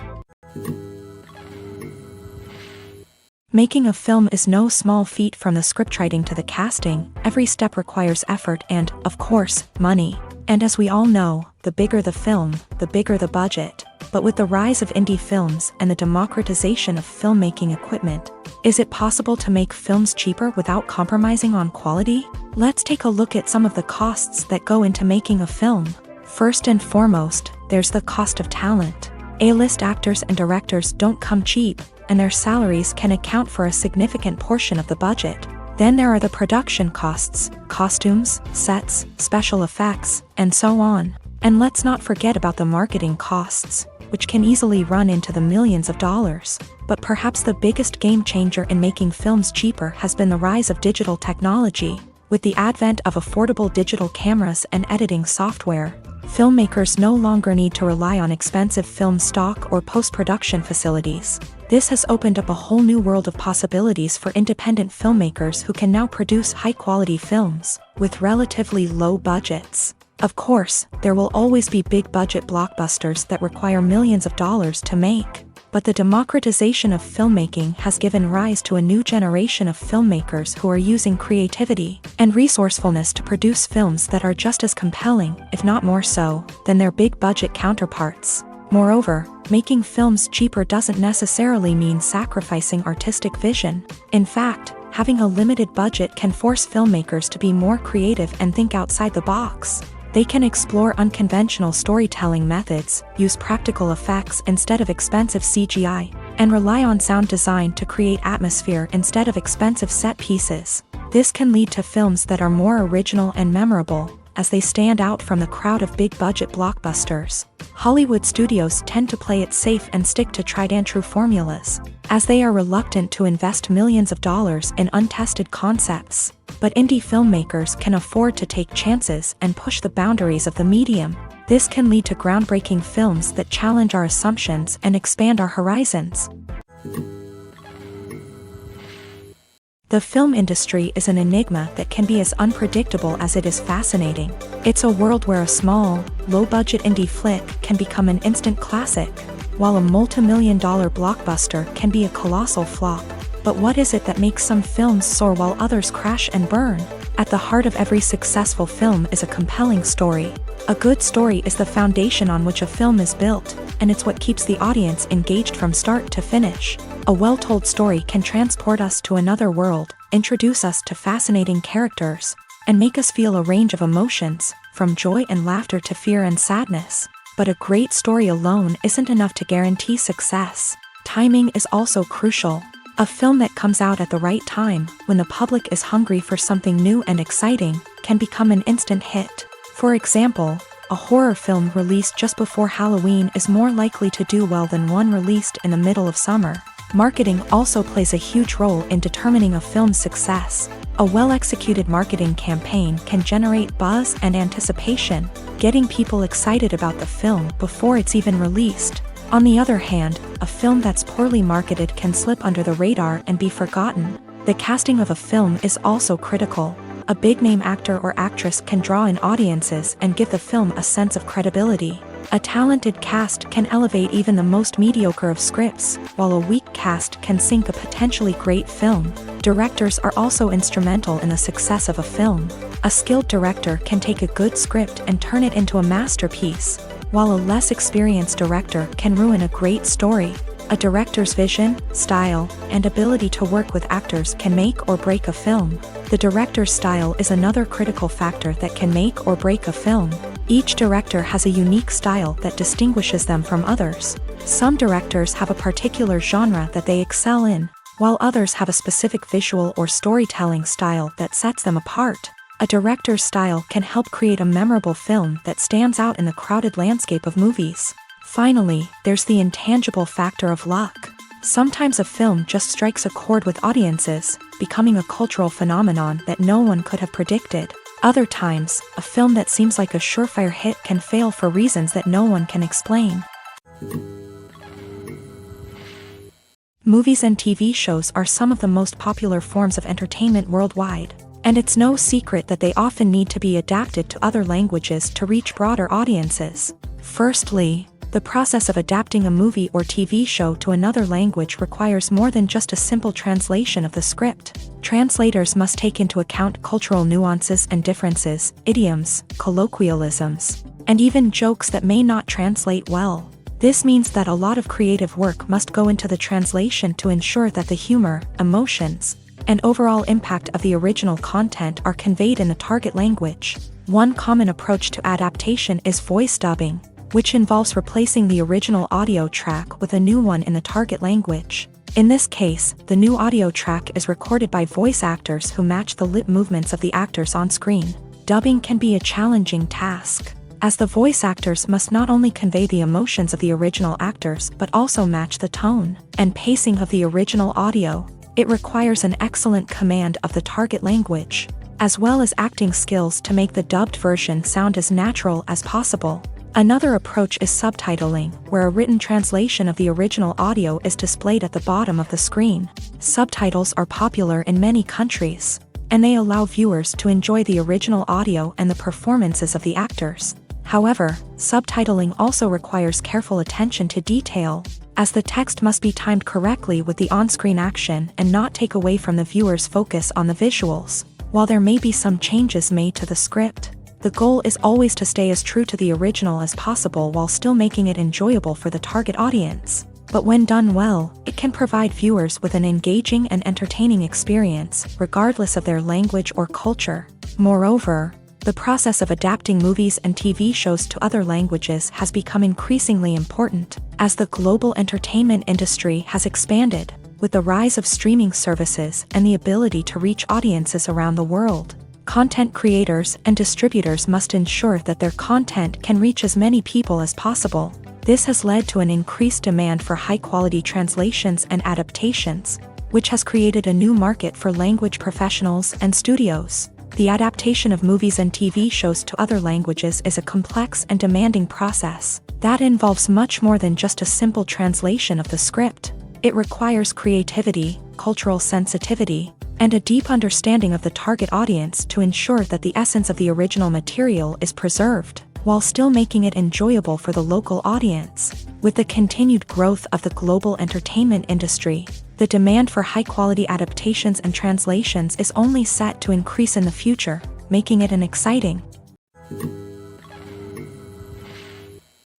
Making a film is no small feat. From the scriptwriting to the casting, every step requires effort and, of course, money. And as we all know, the bigger the film, the bigger the budget. But with the rise of indie films and the democratization of filmmaking equipment, is it possible to make films cheaper without compromising on quality? Let's take a look at some of the costs that go into making a film. First and foremost, there's the cost of talent. A-list actors and directors don't come cheap, and their salaries can account for a significant portion of the budget. Then there are the production costs, costumes, sets, special effects, and so on. And let's not forget about the marketing costs, which can easily run into the millions of dollars. But perhaps the biggest game changer in making films cheaper has been the rise of digital technology. With the advent of affordable digital cameras and editing software, filmmakers no longer need to rely on expensive film stock or post-production facilities. This has opened up a whole new world of possibilities for independent filmmakers who can now produce high-quality films with relatively low budgets. Of course, there will always be big-budget blockbusters that require millions of dollars to make. But the democratization of filmmaking has given rise to a new generation of filmmakers who are using creativity and resourcefulness to produce films that are just as compelling, if not more so, than their big-budget counterparts. Moreover, making films cheaper doesn't necessarily mean sacrificing artistic vision. In fact, having a limited budget can force filmmakers to be more creative and think outside the box. They can explore unconventional storytelling methods, use practical effects instead of expensive CGI, and rely on sound design to create atmosphere instead of expensive set pieces. This can lead to films that are more original and memorable, as they stand out from the crowd of big-budget blockbusters. Hollywood studios tend to play it safe and stick to tried-and-true formulas, as they are reluctant to invest millions of dollars in untested concepts. But indie filmmakers can afford to take chances and push the boundaries of the medium. This can lead to groundbreaking films that challenge our assumptions and expand our horizons. The film industry is an enigma that can be as unpredictable as it is fascinating. It's a world where a small, low-budget indie flick can become an instant classic, while a multi-million-dollar blockbuster can be a colossal flop. But what is it that makes some films soar while others crash and burn? At the heart of every successful film is a compelling story. A good story is the foundation on which a film is built, and it's what keeps the audience engaged from start to finish. A well-told story can transport us to another world, introduce us to fascinating characters, and make us feel a range of emotions, from joy and laughter to fear and sadness. But a great story alone isn't enough to guarantee success. Timing is also crucial. A film that comes out at the right time, when the public is hungry for something new and exciting, can become an instant hit. For example, a horror film released just before Halloween is more likely to do well than one released in the middle of summer. Marketing also plays a huge role in determining a film's success. A well-executed marketing campaign can generate buzz and anticipation, getting people excited about the film before it's even released. On the other hand, a film that's poorly marketed can slip under the radar and be forgotten. The casting of a film is also critical. A big-name actor or actress can draw in audiences and give the film a sense of credibility. A talented cast can elevate even the most mediocre of scripts, while a weak cast can sink a potentially great film. Directors are also instrumental in the success of a film. A skilled director can take a good script and turn it into a masterpiece, while a less experienced director can ruin a great story. A director's vision, style, and ability to work with actors can make or break a film. The director's style is another critical factor that can make or break a film. Each director has a unique style that distinguishes them from others. Some directors have a particular genre that they excel in, while others have a specific visual or storytelling style that sets them apart. A director's style can help create a memorable film that stands out in the crowded landscape of movies. Finally, there's the intangible factor of luck. Sometimes a film just strikes a chord with audiences, becoming a cultural phenomenon that no one could have predicted. Other times, a film that seems like a surefire hit can fail for reasons that no one can explain. Movies and TV shows are some of the most popular forms of entertainment worldwide, and it's no secret that they often need to be adapted to other languages to reach broader audiences. Firstly, the process of adapting a movie or TV show to another language requires more than just a simple translation of the script. Translators must take into account cultural nuances and differences, idioms, colloquialisms, and even jokes that may not translate well. This means that a lot of creative work must go into the translation to ensure that the humor, emotions, and overall impact of the original content are conveyed in the target language. One common approach to adaptation is voice dubbing, which involves replacing the original audio track with a new one in the target language. In this case, the new audio track is recorded by voice actors who match the lip movements of the actors on screen. Dubbing can be a challenging task, as the voice actors must not only convey the emotions of the original actors but also match the tone and pacing of the original audio. It requires an excellent command of the target language, as well as acting skills to make the dubbed version sound as natural as possible. Another approach is subtitling, where a written translation of the original audio is displayed at the bottom of the screen. Subtitles are popular in many countries, and they allow viewers to enjoy the original audio and the performances of the actors. However, subtitling also requires careful attention to detail, as the text must be timed correctly with the on-screen action and not take away from the viewer's focus on the visuals. While there may be some changes made to the script, the goal is always to stay as true to the original as possible while still making it enjoyable for the target audience. But when done well, it can provide viewers with an engaging and entertaining experience, regardless of their language or culture. Moreover, the process of adapting movies and TV shows to other languages has become increasingly important, as the global entertainment industry has expanded, with the rise of streaming services and the ability to reach audiences around the world. Content creators and distributors must ensure that their content can reach as many people as possible. This has led to an increased demand for high-quality translations and adaptations, which has created a new market for language professionals and studios. The adaptation of movies and TV shows to other languages is a complex and demanding process that involves much more than just a simple translation of the script. It requires creativity, cultural sensitivity, and a deep understanding of the target audience to ensure that the essence of the original material is preserved, while still making it enjoyable for the local audience. With the continued growth of the global entertainment industry, the demand for high-quality adaptations and translations is only set to increase in the future, making it an exciting.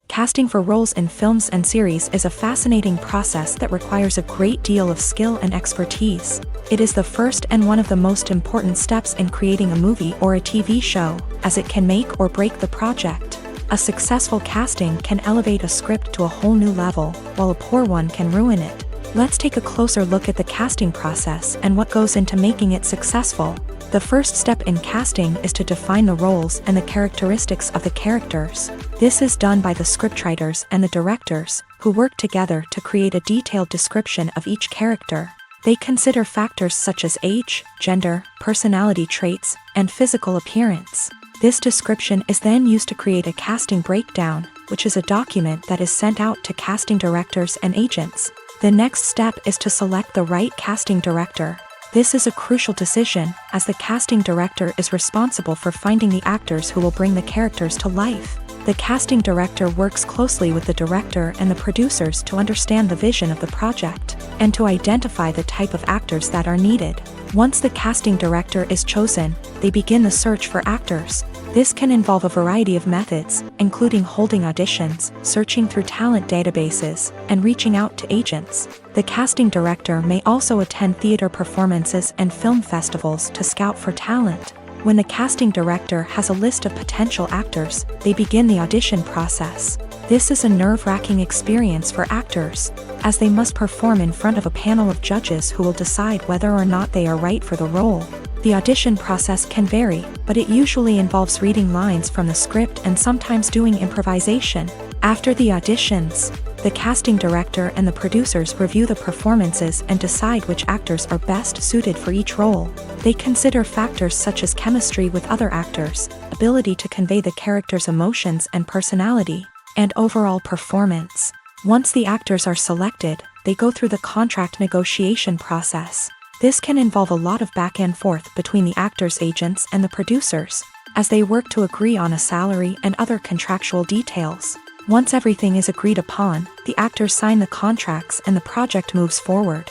Casting for roles in films and series is a fascinating process that requires a great deal of skill and expertise. It is the first and one of the most important steps in creating a movie or a TV show, as it can make or break the project. A successful casting can elevate a script to a whole new level, while a poor one can ruin it. Let's take a closer look at the casting process and what goes into making it successful. The first step in casting is to define the roles and the characteristics of the characters. This is done by the scriptwriters and the directors, who work together to create a detailed description of each character. They consider factors such as age, gender, personality traits, and physical appearance. This description is then used to create a casting breakdown, which is a document that is sent out to casting directors and agents. The next step is to select the right casting director. This is a crucial decision, as the casting director is responsible for finding the actors who will bring the characters to life. The casting director works closely with the director and the producers to understand the vision of the project, and to identify the type of actors that are needed. Once the casting director is chosen, they begin the search for actors. This can involve a variety of methods, including holding auditions, searching through talent databases, and reaching out to agents. The casting director may also attend theater performances and film festivals to scout for talent. When the casting director has a list of potential actors, they begin the audition process. This is a nerve-wracking experience for actors, as they must perform in front of a panel of judges who will decide whether or not they are right for the role. The audition process can vary, but it usually involves reading lines from the script and sometimes doing improvisation. After the auditions, the casting director and the producers review the performances and decide which actors are best suited for each role. They consider factors such as chemistry with other actors, ability to convey the character's emotions and personality, and overall performance. Once the actors are selected, they go through the contract negotiation process. This can involve a lot of back and forth between the actors' agents and the producers, as they work to agree on a salary and other contractual details. Once everything is agreed upon, the actors sign the contracts and the project moves forward.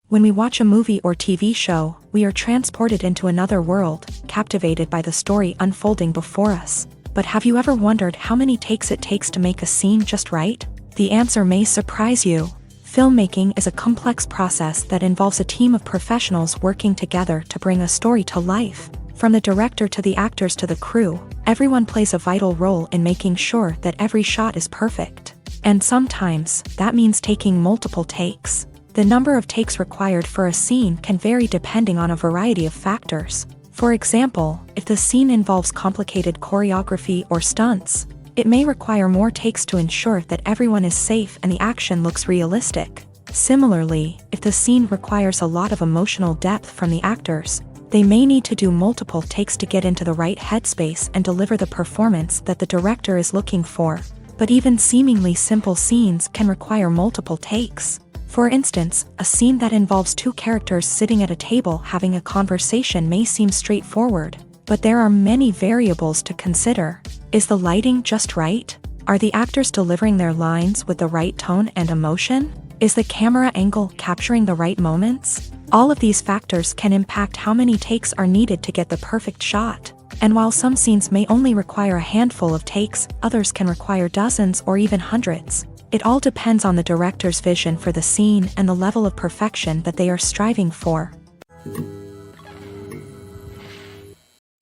When we watch a movie or TV show, we are transported into another world, captivated by the story unfolding before us. But have you ever wondered how many takes it takes to make a scene just right? The answer may surprise you. Filmmaking is a complex process that involves a team of professionals working together to bring a story to life. From the director to the actors to the crew, everyone plays a vital role in making sure that every shot is perfect. And sometimes, that means taking multiple takes. The number of takes required for a scene can vary depending on a variety of factors. For example, if the scene involves complicated choreography or stunts, it may require more takes to ensure that everyone is safe and the action looks realistic. Similarly, if the scene requires a lot of emotional depth from the actors, they may need to do multiple takes to get into the right headspace and deliver the performance that the director is looking for. But even seemingly simple scenes can require multiple takes. For instance, a scene that involves two characters sitting at a table having a conversation may seem straightforward, but there are many variables to consider. Is the lighting just right? Are the actors delivering their lines with the right tone and emotion? Is the camera angle capturing the right moments? All of these factors can impact how many takes are needed to get the perfect shot. And while some scenes may only require a handful of takes, others can require dozens or even hundreds. It all depends on the director's vision for the scene and the level of perfection that they are striving for.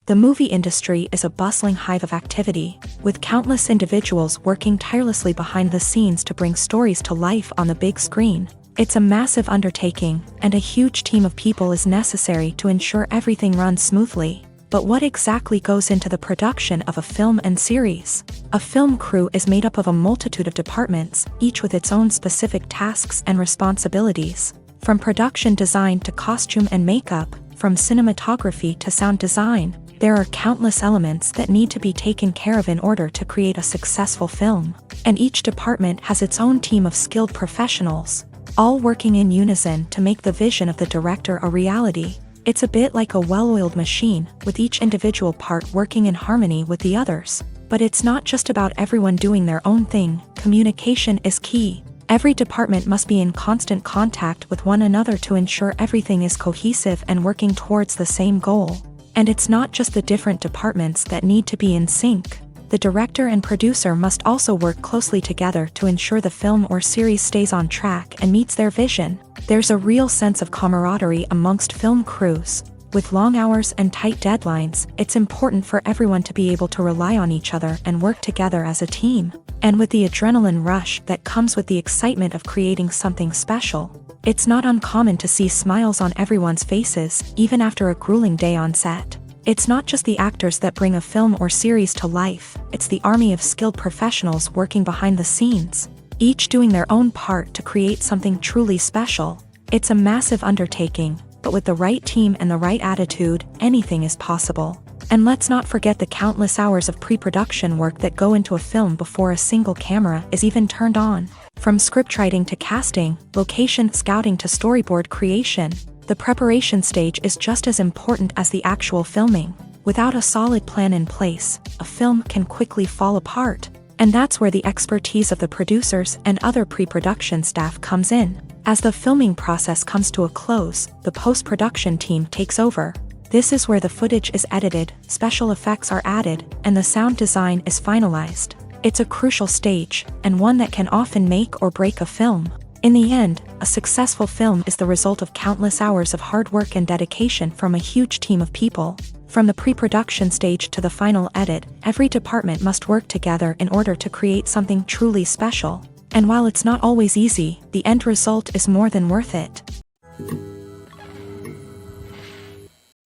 The movie industry is a bustling hive of activity, with countless individuals working tirelessly behind the scenes to bring stories to life on the big screen. It's a massive undertaking, and a huge team of people is necessary to ensure everything runs smoothly. But what exactly goes into the production of a film and series? A film crew is made up of a multitude of departments, each with its own specific tasks and responsibilities. From production design to costume and makeup, from cinematography to sound design, there are countless elements that need to be taken care of in order to create a successful film. And each department has its own team of skilled professionals, all working in unison to make the vision of the director a reality. It's a bit like a well-oiled machine, with each individual part working in harmony with the others. But it's not just about everyone doing their own thing. Communication is key. Every department must be in constant contact with one another to ensure everything is cohesive and working towards the same goal. And it's not just the different departments that need to be in sync. The director and producer must also work closely together to ensure the film or series stays on track and meets their vision. There's a real sense of camaraderie amongst film crews. With long hours and tight deadlines, it's important for everyone to be able to rely on each other and work together as a team. And with the adrenaline rush that comes with the excitement of creating something special, it's not uncommon to see smiles on everyone's faces, even after a grueling day on set. It's not just the actors that bring a film or series to life, it's the army of skilled professionals working behind the scenes, each doing their own part to create something truly special. It's a massive undertaking, but with the right team and the right attitude, anything is possible. And let's not forget the countless hours of pre-production work that go into a film before a single camera is even turned on. From scriptwriting to casting, location scouting to storyboard creation, the preparation stage is just as important as the actual filming. Without a solid plan in place, a film can quickly fall apart. And that's where the expertise of the producers and other pre-production staff comes in. As the filming process comes to a close, the post-production team takes over. This is where the footage is edited, special effects are added, and the sound design is finalized. It's a crucial stage, and one that can often make or break a film. In the end, a successful film is the result of countless hours of hard work and dedication from a huge team of people. From the pre-production stage to the final edit, every department must work together in order to create something truly special. And while it's not always easy, the end result is more than worth it.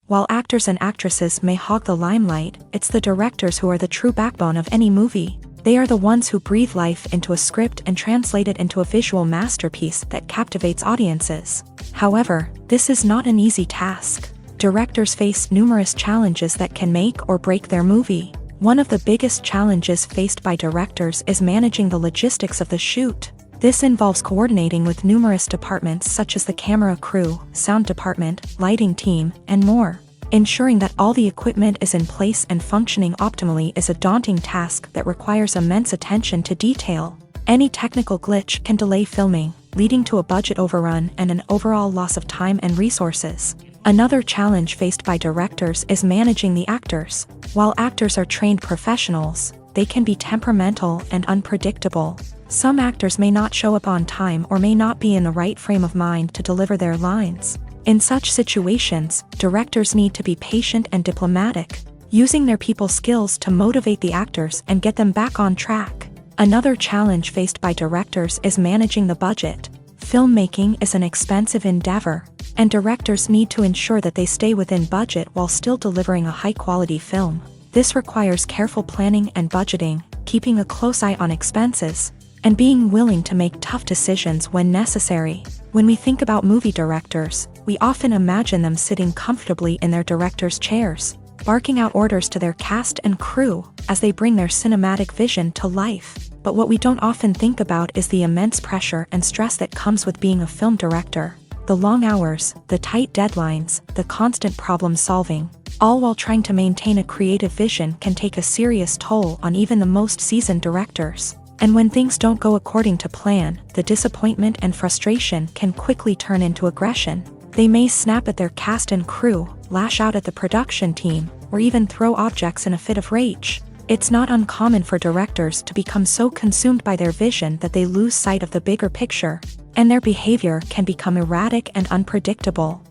While actors and actresses may hog the limelight, it's the directors who are the true backbone of any movie. They are the ones who breathe life into a script and translate it into a visual masterpiece that captivates audiences. However, this is not an easy task. Directors face numerous challenges that can make or break their movie. One of the biggest challenges faced by directors is managing the logistics of the shoot. This involves coordinating with numerous departments such as the camera crew, sound department, lighting team, and more. Ensuring that all the equipment is in place and functioning optimally is a daunting task that requires immense attention to detail. Any technical glitch can delay filming, leading to a budget overrun and an overall loss of time and resources. Another challenge faced by directors is managing the actors. While actors are trained professionals, they can be temperamental and unpredictable. Some actors may not show up on time or may not be in the right frame of mind to deliver their lines. In such situations, directors need to be patient and diplomatic, using their people skills to motivate the actors and get them back on track. Another challenge faced by directors is managing the budget. Filmmaking is an expensive endeavor, and directors need to ensure that they stay within budget while still delivering a high-quality film. This requires careful planning and budgeting, keeping a close eye on expenses, and being willing to make tough decisions when necessary. When we think about movie directors, we often imagine them sitting comfortably in their director's chairs, barking out orders to their cast and crew as they bring their cinematic vision to life. But what we don't often think about is the immense pressure and stress that comes with being a film director. The long hours, the tight deadlines, the constant problem solving, all while trying to maintain a creative vision can take a serious toll on even the most seasoned directors. And when things don't go according to plan, the disappointment and frustration can quickly turn into aggression. They may snap at their cast and crew, lash out at the production team, or even throw objects in a fit of rage. It's not uncommon for directors to become so consumed by their vision that they lose sight of the bigger picture, and their behavior can become erratic and unpredictable.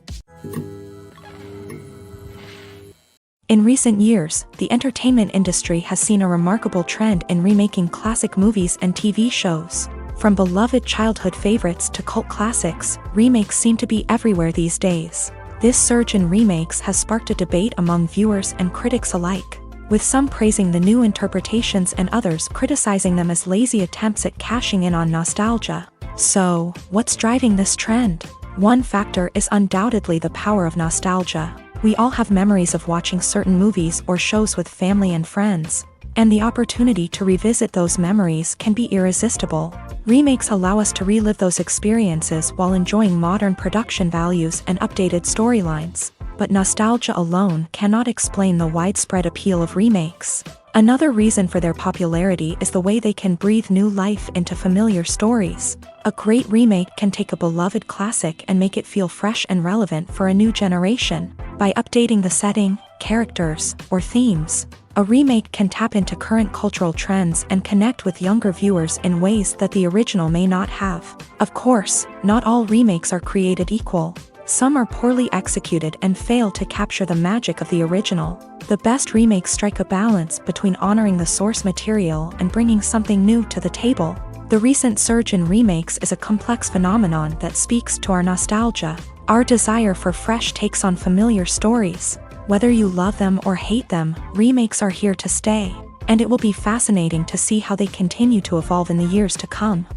In recent years, the entertainment industry has seen a remarkable trend in remaking classic movies and TV shows. From beloved childhood favorites to cult classics, remakes seem to be everywhere these days. This surge in remakes has sparked a debate among viewers and critics alike, with some praising the new interpretations and others criticizing them as lazy attempts at cashing in on nostalgia. So, what's driving this trend? One factor is undoubtedly the power of nostalgia. We all have memories of watching certain movies or shows with family and friends, and the opportunity to revisit those memories can be irresistible. Remakes allow us to relive those experiences while enjoying modern production values and updated storylines. But nostalgia alone cannot explain the widespread appeal of remakes. Another reason for their popularity is the way they can breathe new life into familiar stories. A great remake can take a beloved classic and make it feel fresh and relevant for a new generation. By updating the setting, characters, or themes, a remake can tap into current cultural trends and connect with younger viewers in ways that the original may not have. Of course, not all remakes are created equal. Some are poorly executed and fail to capture the magic of the original. The best remakes strike a balance between honoring the source material and bringing something new to the table. The recent surge in remakes is a complex phenomenon that speaks to our nostalgia, our desire for fresh takes on familiar stories. Whether you love them or hate them, remakes are here to stay, and it will be fascinating to see how they continue to evolve in the years to come.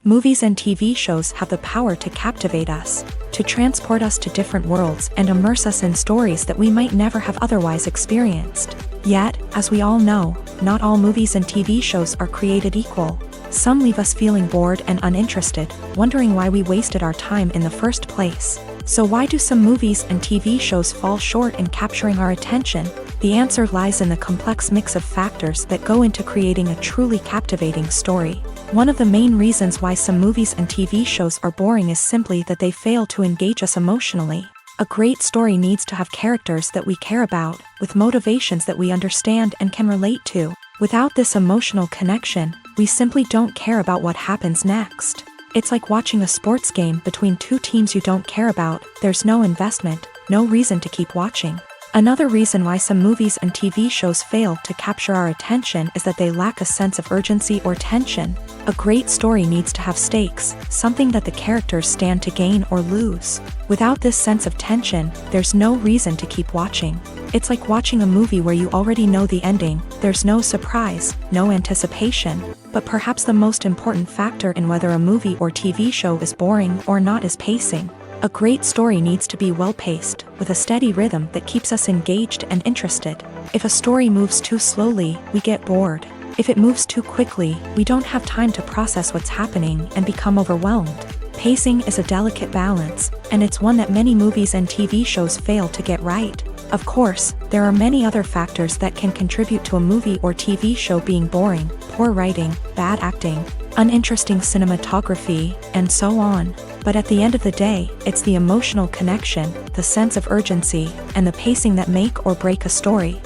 Movies and TV shows have the power to captivate us, to transport us to different worlds and immerse us in stories that we might never have otherwise experienced. Yet, as we all know, not all movies and TV shows are created equal. Some leave us feeling bored and uninterested, wondering why we wasted our time in the first place. So why do some movies and TV shows fall short in capturing our attention? The answer lies in the complex mix of factors that go into creating a truly captivating story. One of the main reasons why some movies and TV shows are boring is simply that they fail to engage us emotionally. A great story needs to have characters that we care about, with motivations that we understand and can relate to. Without this emotional connection, we simply don't care about what happens next. It's like watching a sports game between two teams you don't care about. There's no investment, no reason to keep watching. Another reason why some movies and TV shows fail to capture our attention is that they lack a sense of urgency or tension. A great story needs to have stakes, something that the characters stand to gain or lose. Without this sense of tension, there's no reason to keep watching. It's like watching a movie where you already know the ending. There's no surprise, no anticipation. But perhaps the most important factor in whether a movie or TV show is boring or not is pacing. A great story needs to be well-paced, with a steady rhythm that keeps us engaged and interested. If a story moves too slowly, we get bored. If it moves too quickly, we don't have time to process what's happening and become overwhelmed. Pacing is a delicate balance, and it's one that many movies and TV shows fail to get right. Of course, there are many other factors that can contribute to a movie or TV show being boring: poor writing, bad acting, uninteresting cinematography, and so on. But at the end of the day, it's the emotional connection, the sense of urgency, and the pacing that make or break a story.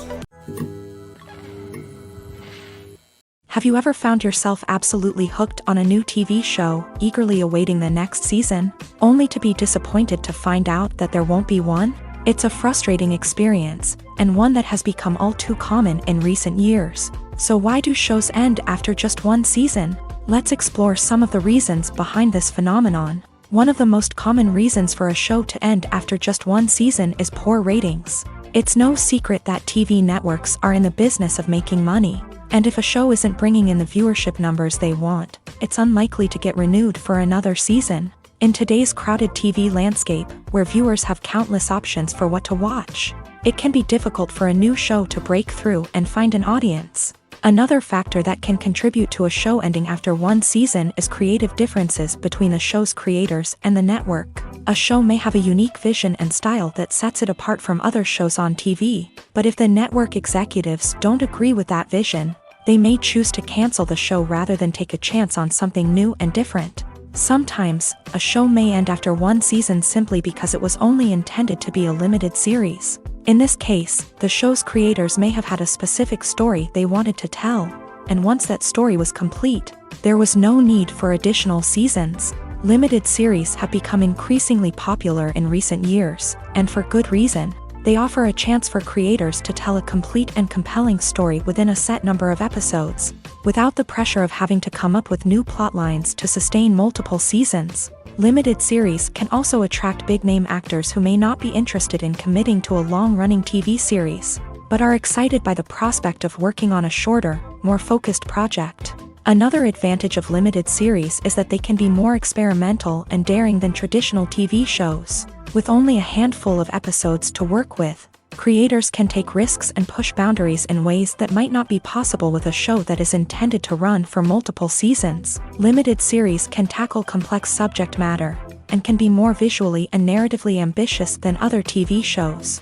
Have you ever found yourself absolutely hooked on a new TV show, eagerly awaiting the next season, only to be disappointed to find out that there won't be one? It's a frustrating experience, and one that has become all too common in recent years. So why do shows end after just one season? Let's explore some of the reasons behind this phenomenon. One of the most common reasons for a show to end after just one season is poor ratings. It's no secret that TV networks are in the business of making money, and if a show isn't bringing in the viewership numbers they want, it's unlikely to get renewed for another season. In today's crowded TV landscape, where viewers have countless options for what to watch, it can be difficult for a new show to break through and find an audience. Another factor that can contribute to a show ending after one season is creative differences between the show's creators and the network. A show may have a unique vision and style that sets it apart from other shows on TV, but if the network executives don't agree with that vision, they may choose to cancel the show rather than take a chance on something new and different. Sometimes, a show may end after one season simply because it was only intended to be a limited series. In this case, the show's creators may have had a specific story they wanted to tell, and once that story was complete, there was no need for additional seasons. Limited series have become increasingly popular in recent years, and for good reason. They offer a chance for creators to tell a complete and compelling story within a set number of episodes, without the pressure of having to come up with new plot lines to sustain multiple seasons. Limited series can also attract big-name actors who may not be interested in committing to a long-running TV series, but are excited by the prospect of working on a shorter, more focused project. Another advantage of limited series is that they can be more experimental and daring than traditional TV shows. With only a handful of episodes to work with, creators can take risks and push boundaries in ways that might not be possible with a show that is intended to run for multiple seasons. Limited series can tackle complex subject matter and can be more visually and narratively ambitious than other TV shows.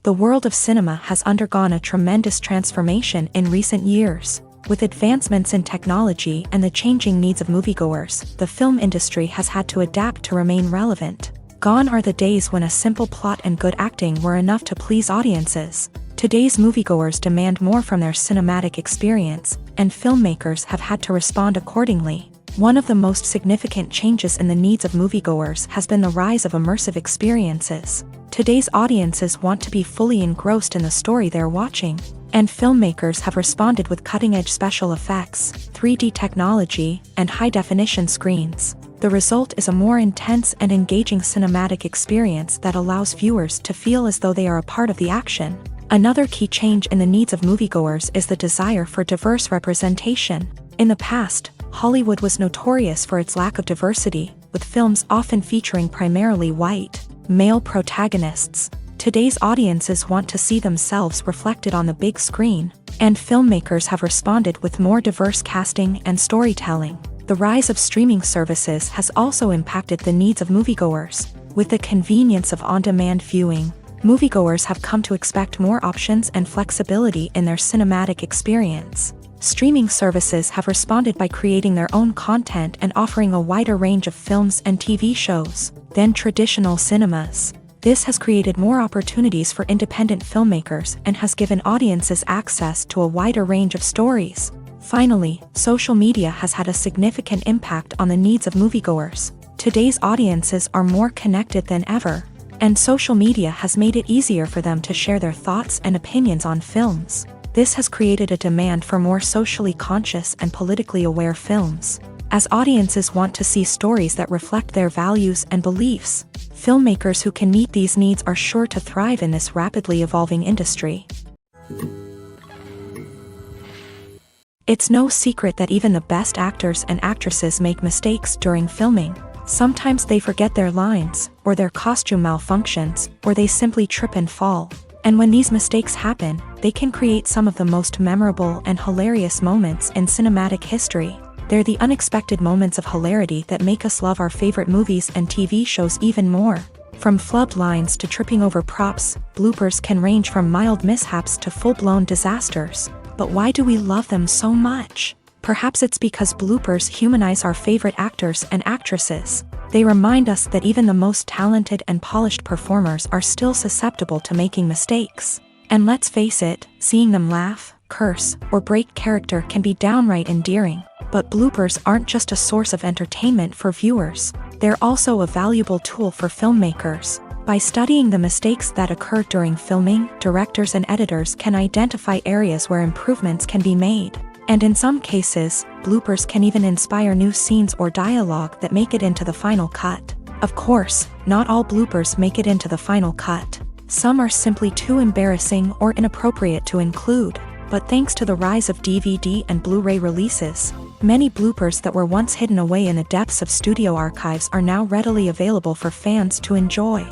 The world of cinema has undergone a tremendous transformation in recent years. With advancements in technology and the changing needs of moviegoers, the film industry has had to adapt to remain relevant. Gone are the days when a simple plot and good acting were enough to please audiences. Today's moviegoers demand more from their cinematic experience, and filmmakers have had to respond accordingly. One of the most significant changes in the needs of moviegoers has been the rise of immersive experiences. Today's audiences want to be fully engrossed in the story they're watching, and filmmakers have responded with cutting-edge special effects, 3D technology, and high-definition screens. The result is a more intense and engaging cinematic experience that allows viewers to feel as though they are a part of the action. Another key change in the needs of moviegoers is the desire for diverse representation. In the past, Hollywood was notorious for its lack of diversity, with films often featuring primarily white, male protagonists. Today's audiences want to see themselves reflected on the big screen, and filmmakers have responded with more diverse casting and storytelling. The rise of streaming services has also impacted the needs of moviegoers. With the convenience of on-demand viewing, moviegoers have come to expect more options and flexibility in their cinematic experience. Streaming services have responded by creating their own content and offering a wider range of films and TV shows than traditional cinemas. This has created more opportunities for independent filmmakers and has given audiences access to a wider range of stories. Finally, social media has had a significant impact on the needs of moviegoers. Today's audiences are more connected than ever, and social media has made it easier for them to share their thoughts and opinions on films. This has created a demand for more socially conscious and politically aware films. As audiences want to see stories that reflect their values and beliefs, filmmakers who can meet these needs are sure to thrive in this rapidly evolving industry. It's no secret that even the best actors and actresses make mistakes during filming. Sometimes they forget their lines, or their costume malfunctions, or they simply trip and fall. And when these mistakes happen, they can create some of the most memorable and hilarious moments in cinematic history. They're the unexpected moments of hilarity that make us love our favorite movies and TV shows even more. From flubbed lines to tripping over props, bloopers can range from mild mishaps to full-blown disasters. But why do we love them so much? Perhaps it's because bloopers humanize our favorite actors and actresses. They remind us that even the most talented and polished performers are still susceptible to making mistakes. And let's face it, seeing them laugh, curse, or break character can be downright endearing. But bloopers aren't just a source of entertainment for viewers. They're also a valuable tool for filmmakers. By studying the mistakes that occur during filming, directors and editors can identify areas where improvements can be made. And in some cases, bloopers can even inspire new scenes or dialogue that make it into the final cut. Of course, not all bloopers make it into the final cut. Some are simply too embarrassing or inappropriate to include. But thanks to the rise of DVD and Blu-ray releases, many bloopers that were once hidden away in the depths of studio archives are now readily available for fans to enjoy.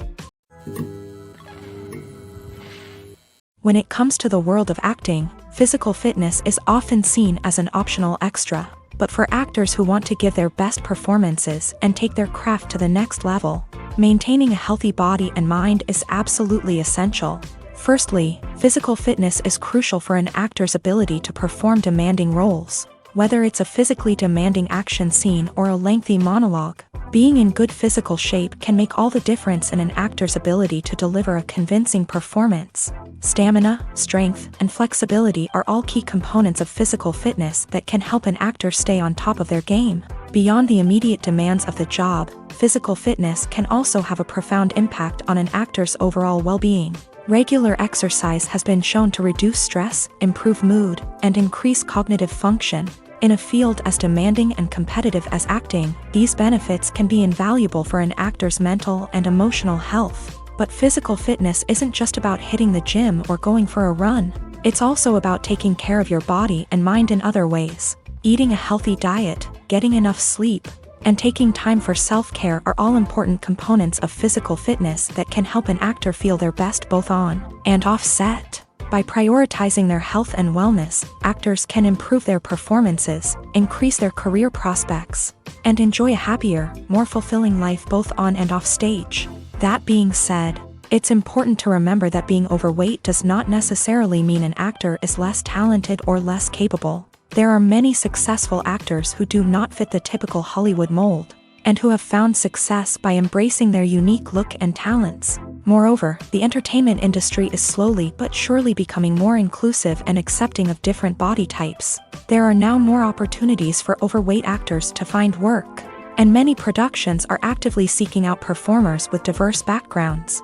When it comes to the world of acting, physical fitness is often seen as an optional extra. But for actors who want to give their best performances and take their craft to the next level, maintaining a healthy body and mind is absolutely essential. Firstly, physical fitness is crucial for an actor's ability to perform demanding roles. Whether it's a physically demanding action scene or a lengthy monologue, being in good physical shape can make all the difference in an actor's ability to deliver a convincing performance. Stamina, strength, and flexibility are all key components of physical fitness that can help an actor stay on top of their game. Beyond the immediate demands of the job, physical fitness can also have a profound impact on an actor's overall well-being. Regular exercise has been shown to reduce stress, improve mood, and increase cognitive function. In a field as demanding and competitive as acting, these benefits can be invaluable for an actor's mental and emotional health. But physical fitness isn't just about hitting the gym or going for a run. It's also about taking care of your body and mind in other ways. Eating a healthy diet, getting enough sleep, and taking time for self-care are all important components of physical fitness that can help an actor feel their best both on and off set. By prioritizing their health and wellness, actors can improve their performances, increase their career prospects, and enjoy a happier, more fulfilling life both on and off stage. That being said, it's important to remember that being overweight does not necessarily mean an actor is less talented or less capable. There are many successful actors who do not fit the typical Hollywood mold, and who have found success by embracing their unique look and talents. Moreover, the entertainment industry is slowly but surely becoming more inclusive and accepting of different body types. There are now more opportunities for overweight actors to find work, and many productions are actively seeking out performers with diverse backgrounds.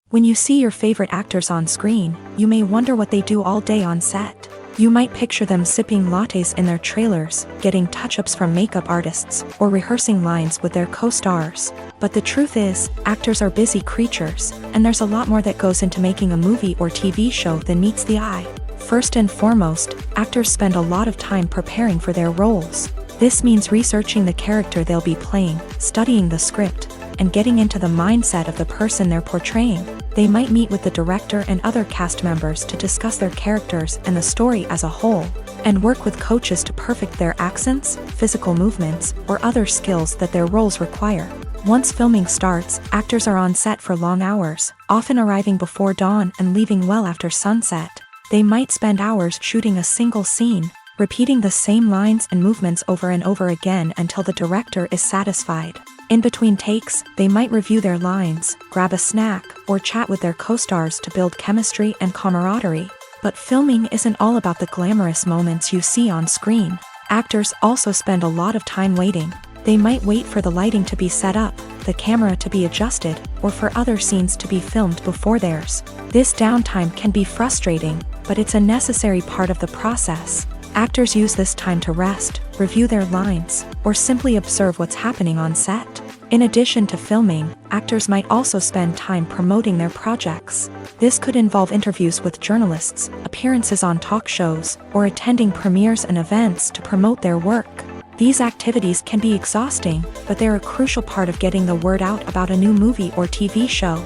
When you see your favorite actors on screen, you may wonder what they do all day on set. You might picture them sipping lattes in their trailers, getting touch-ups from makeup artists, or rehearsing lines with their co-stars. But the truth is, actors are busy creatures, and there's a lot more that goes into making a movie or TV show than meets the eye. First and foremost, actors spend a lot of time preparing for their roles. This means researching the character they'll be playing, studying the script, and getting into the mindset of the person they're portraying. They might meet with the director and other cast members to discuss their characters and the story as a whole, and work with coaches to perfect their accents, physical movements, or other skills that their roles require. Once filming starts, actors are on set for long hours, often arriving before dawn and leaving well after sunset. They might spend hours shooting a single scene, repeating the same lines and movements over and over again until the director is satisfied. In between takes, they might review their lines, grab a snack, or chat with their co-stars to build chemistry and camaraderie. But filming isn't all about the glamorous moments you see on screen. Actors also spend a lot of time waiting. They might wait for the lighting to be set up, the camera to be adjusted, or for other scenes to be filmed before theirs. This downtime can be frustrating, but it's a necessary part of the process. Actors use this time to rest, review their lines, or simply observe what's happening on set. In addition to filming, actors might also spend time promoting their projects. This could involve interviews with journalists, appearances on talk shows, or attending premieres and events to promote their work. These activities can be exhausting, but they're a crucial part of getting the word out about a new movie or TV show.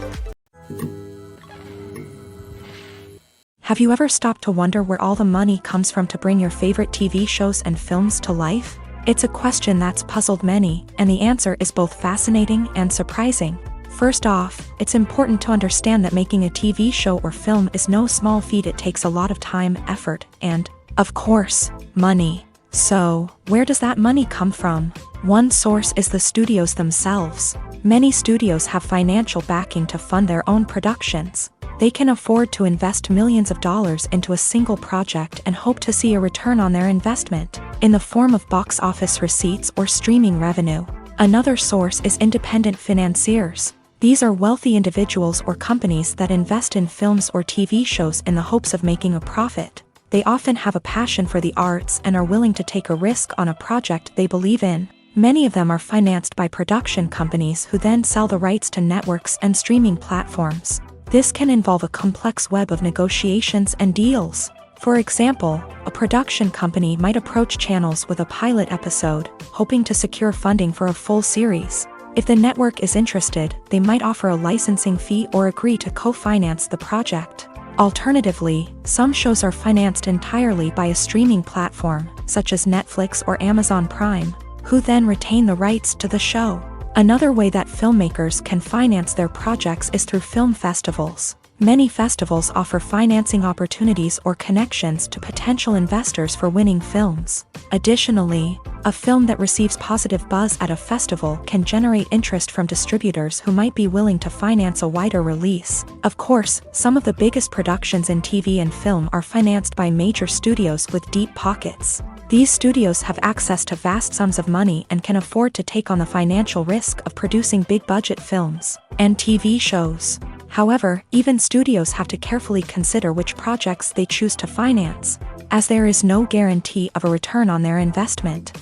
Have you ever stopped to wonder where all the money comes from to bring your favorite TV shows and films to life? It's a question that's puzzled many, and the answer is both fascinating and surprising. First off, it's important to understand that making a TV show or film is no small feat. It takes a lot of time, effort, and, of course, money. So, where does that money come from? One source is the studios themselves. Many studios have financial backing to fund their own productions. They can afford to invest millions of dollars into a single project and hope to see a return on their investment, in the form of box office receipts or streaming revenue. Another source is independent financiers. These are wealthy individuals or companies that invest in films or TV shows in the hopes of making a profit. They often have a passion for the arts and are willing to take a risk on a project they believe in. Many of them are financed by production companies who then sell the rights to networks and streaming platforms. This can involve a complex web of negotiations and deals. For example, a production company might approach channels with a pilot episode, hoping to secure funding for a full series. If the network is interested, they might offer a licensing fee or agree to co-finance the project. Alternatively, some shows are financed entirely by a streaming platform, such as Netflix or Amazon Prime, who then retain the rights to the show. Another way that filmmakers can finance their projects is through film festivals. Many festivals offer financing opportunities or connections to potential investors for winning films. Additionally, a film that receives positive buzz at a festival can generate interest from distributors who might be willing to finance a wider release. Of course, some of the biggest productions in TV and film are financed by major studios with deep pockets. These studios have access to vast sums of money and can afford to take on the financial risk of producing big-budget films and TV shows. However, even studios have to carefully consider which projects they choose to finance, as there is no guarantee of a return on their investment.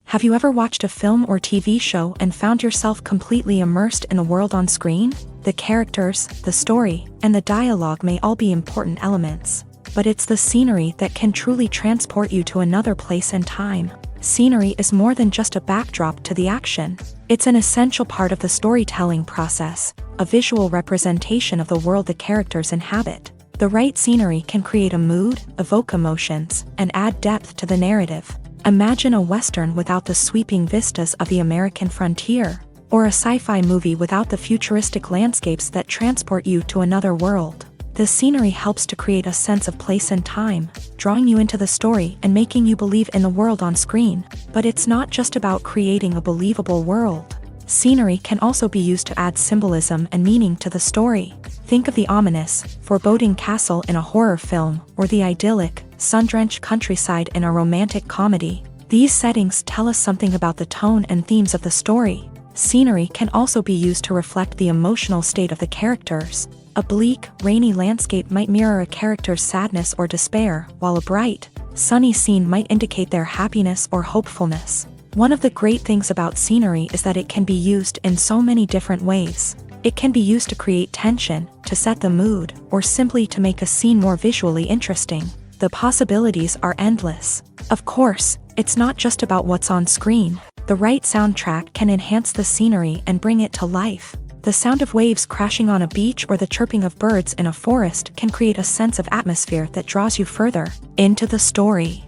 Have you ever watched a film or TV show and found yourself completely immersed in the world on screen? The characters, the story, and the dialogue may all be important elements, but it's the scenery that can truly transport you to another place and time. Scenery is more than just a backdrop to the action. It's an essential part of the storytelling process, a visual representation of the world the characters inhabit. The right scenery can create a mood, evoke emotions, and add depth to the narrative. Imagine a Western without the sweeping vistas of the American frontier, or a sci-fi movie without the futuristic landscapes that transport you to another world. The scenery helps to create a sense of place and time, drawing you into the story and making you believe in the world on screen. But it's not just about creating a believable world. Scenery can also be used to add symbolism and meaning to the story. Think of the ominous, foreboding castle in a horror film, or the idyllic, sun-drenched countryside in a romantic comedy. These settings tell us something about the tone and themes of the story. Scenery can also be used to reflect the emotional state of the characters. A bleak, rainy landscape might mirror a character's sadness or despair, while a bright, sunny scene might indicate their happiness or hopefulness. One of the great things about scenery is that it can be used in so many different ways. It can be used to create tension, to set the mood, or simply to make a scene more visually interesting. The possibilities are endless. Of course, it's not just about what's on screen. The right soundtrack can enhance the scenery and bring it to life. The sound of waves crashing on a beach or the chirping of birds in a forest can create a sense of atmosphere that draws you further into the story.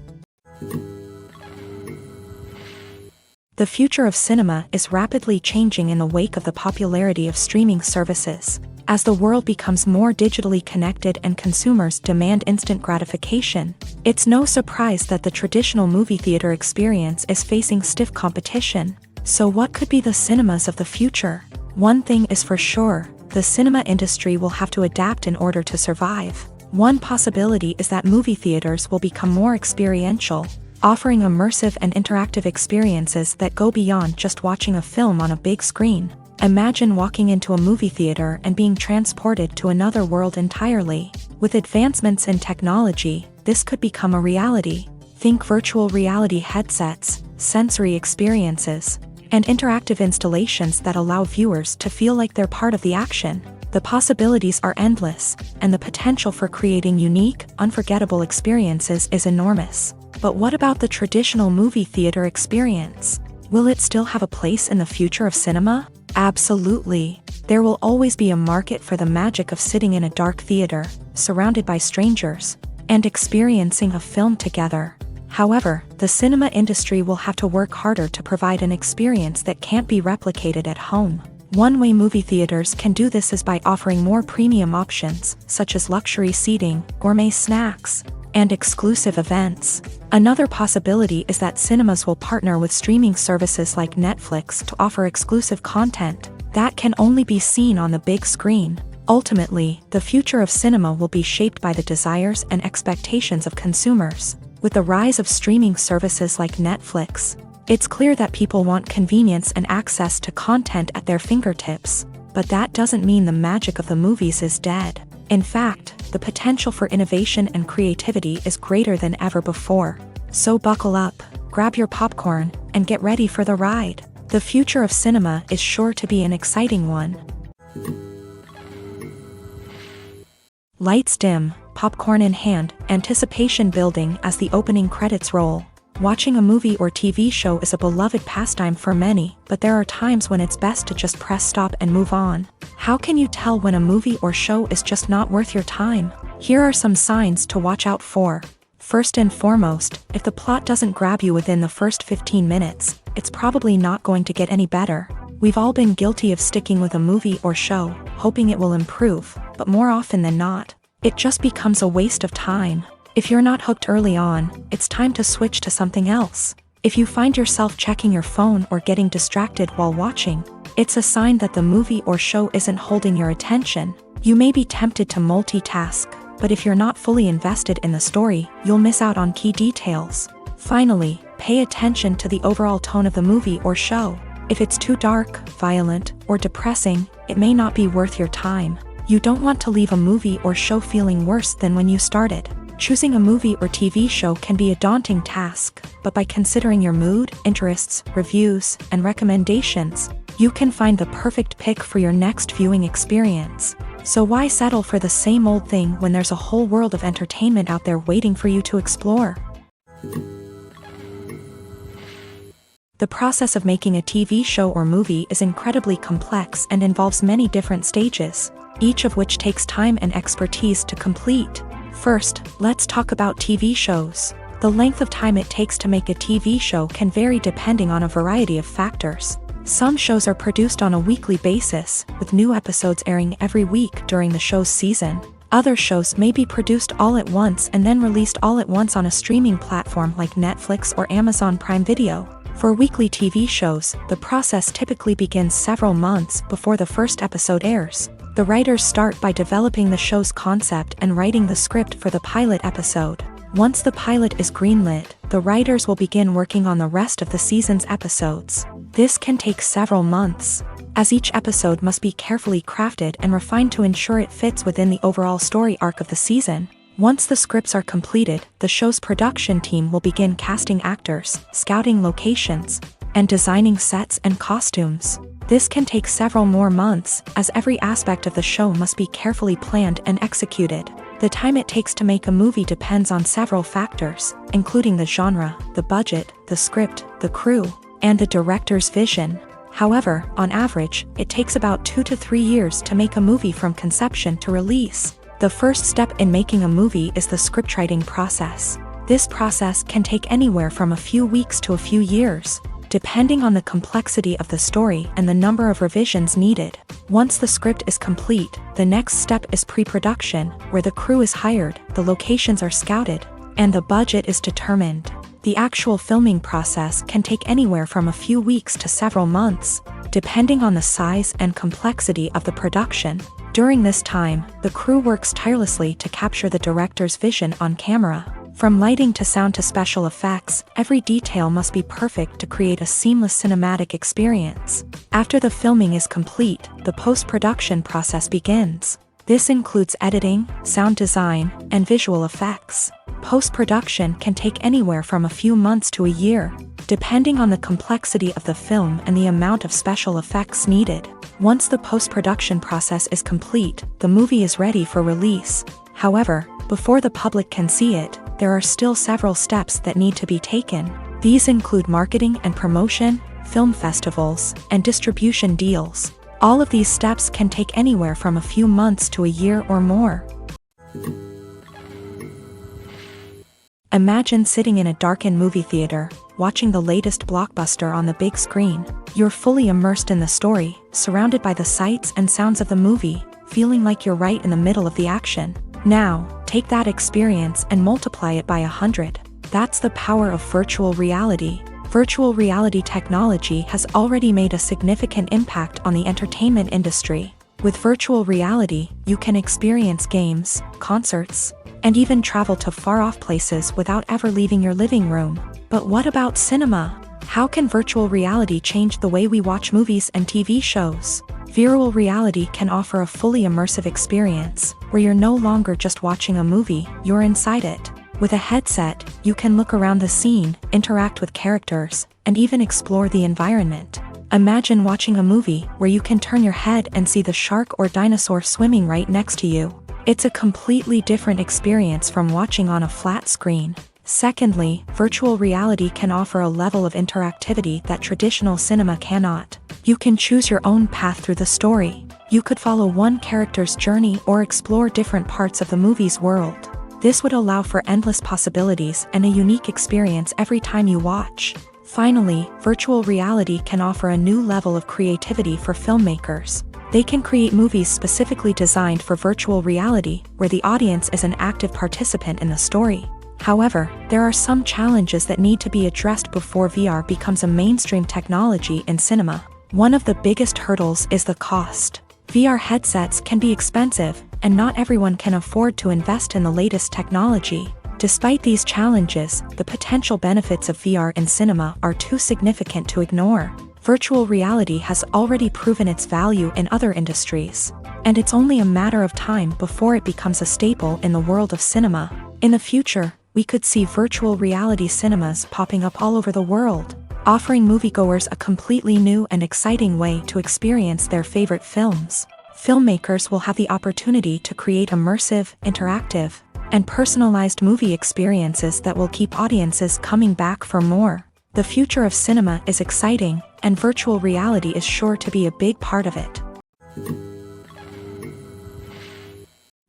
The future of cinema is rapidly changing in the wake of the popularity of streaming services. As the world becomes more digitally connected and consumers demand instant gratification, it's no surprise that the traditional movie theater experience is facing stiff competition. So what could be the cinemas of the future? One thing is for sure, the cinema industry will have to adapt in order to survive. One possibility is that movie theaters will become more experiential, offering immersive and interactive experiences that go beyond just watching a film on a big screen. Imagine walking into a movie theater and being transported to another world entirely. With advancements in technology, this could become a reality. Think virtual reality headsets, sensory experiences, and interactive installations that allow viewers to feel like they're part of the action. The possibilities are endless, and the potential for creating unique, unforgettable experiences is enormous. But what about the traditional movie theater experience? Will it still have a place in the future of cinema? Absolutely. There will always be a market for the magic of sitting in a dark theater, surrounded by strangers, and experiencing a film together. However, the cinema industry will have to work harder to provide an experience that can't be replicated at home. One way movie theaters can do this is by offering more premium options, such as luxury seating, gourmet snacks, and exclusive events. Another possibility is that cinemas will partner with streaming services like Netflix to offer exclusive content that can only be seen on the big screen. Ultimately, the future of cinema will be shaped by the desires and expectations of consumers. With the rise of streaming services like Netflix, it's clear that people want convenience and access to content at their fingertips. But that doesn't mean the magic of the movies is dead. In fact, the potential for innovation and creativity is greater than ever before. So buckle up, grab your popcorn, and get ready for the ride. The future of cinema is sure to be an exciting one. Lights dim, popcorn in hand, anticipation building as the opening credits roll. Watching a movie or TV show is a beloved pastime for many, but there are times when it's best to just press stop and move on. How can you tell when a movie or show is just not worth your time? Here are some signs to watch out for. First and foremost, if the plot doesn't grab you within the first 15 minutes, it's probably not going to get any better. We've all been guilty of sticking with a movie or show, hoping it will improve, but more often than not, it just becomes a waste of time. If you're not hooked early on, it's time to switch to something else. If you find yourself checking your phone or getting distracted while watching, it's a sign that the movie or show isn't holding your attention. You may be tempted to multitask, but if you're not fully invested in the story, you'll miss out on key details. Finally, pay attention to the overall tone of the movie or show. If it's too dark, violent, or depressing, it may not be worth your time. You don't want to leave a movie or show feeling worse than when you started. Choosing a movie or TV show can be a daunting task, but by considering your mood, interests, reviews, and recommendations, you can find the perfect pick for your next viewing experience. So why settle for the same old thing when there's a whole world of entertainment out there waiting for you to explore? The process of making a TV show or movie is incredibly complex and involves many different stages, each of which takes time and expertise to complete. First, let's talk about TV shows. The length of time it takes to make a TV show can vary depending on a variety of factors. Some shows are produced on a weekly basis, with new episodes airing every week during the show's season. Other shows may be produced all at once and then released all at once on a streaming platform like Netflix or Amazon Prime Video. For weekly TV shows, the process typically begins several months before the first episode airs. The writers start by developing the show's concept and writing the script for the pilot episode. Once the pilot is greenlit, the writers will begin working on the rest of the season's episodes. This can take several months, as each episode must be carefully crafted and refined to ensure it fits within the overall story arc of the season. Once the scripts are completed, the show's production team will begin casting actors, scouting locations, and designing sets and costumes. This can take several more months, as every aspect of the show must be carefully planned and executed. The time it takes to make a movie depends on several factors, including the genre, the budget, the script, the crew, and the director's vision. However, on average, it takes about 2 to 3 years to make a movie from conception to release. The first step in making a movie is the scriptwriting process. This process can take anywhere from a few weeks to a few years, depending on the complexity of the story and the number of revisions needed. Once the script is complete, the next step is pre-production, where the crew is hired, the locations are scouted, and the budget is determined. The actual filming process can take anywhere from a few weeks to several months, depending on the size and complexity of the production. During this time, the crew works tirelessly to capture the director's vision on camera. From lighting to sound to special effects, every detail must be perfect to create a seamless cinematic experience. After the filming is complete, the post-production process begins. This includes editing, sound design, and visual effects. Post-production can take anywhere from a few months to a year, depending on the complexity of the film and the amount of special effects needed. Once the post-production process is complete, the movie is ready for release. However, before the public can see it, there are still several steps that need to be taken. These include marketing and promotion, film festivals, and distribution deals. All of these steps can take anywhere from a few months to a year or more. Imagine sitting in a darkened movie theater, watching the latest blockbuster on the big screen. You're fully immersed in the story, surrounded by the sights and sounds of the movie, feeling like you're right in the middle of the action. Now, take that experience and multiply it by 100. That's the power of virtual reality. Virtual reality technology has already made a significant impact on the entertainment industry. With virtual reality, you can experience games, concerts, and even travel to far-off places without ever leaving your living room. But what about cinema? How can virtual reality change the way we watch movies and TV shows? Virtual reality can offer a fully immersive experience, where you're no longer just watching a movie, you're inside it. With a headset, you can look around the scene, interact with characters, and even explore the environment. Imagine watching a movie where you can turn your head and see the shark or dinosaur swimming right next to you. It's a completely different experience from watching on a flat screen. Secondly, virtual reality can offer a level of interactivity that traditional cinema cannot. You can choose your own path through the story. You could follow one character's journey or explore different parts of the movie's world. This would allow for endless possibilities and a unique experience every time you watch. Finally, virtual reality can offer a new level of creativity for filmmakers. They can create movies specifically designed for virtual reality, where the audience is an active participant in the story. However, there are some challenges that need to be addressed before VR becomes a mainstream technology in cinema. One of the biggest hurdles is the cost. VR headsets can be expensive, and not everyone can afford to invest in the latest technology. Despite these challenges, the potential benefits of VR in cinema are too significant to ignore. Virtual reality has already proven its value in other industries, and it's only a matter of time before it becomes a staple in the world of cinema. In the future, we could see virtual reality cinemas popping up all over the world, offering moviegoers a completely new and exciting way to experience their favorite films. Filmmakers will have the opportunity to create immersive, interactive, and personalized movie experiences that will keep audiences coming back for more. The future of cinema is exciting, and virtual reality is sure to be a big part of it.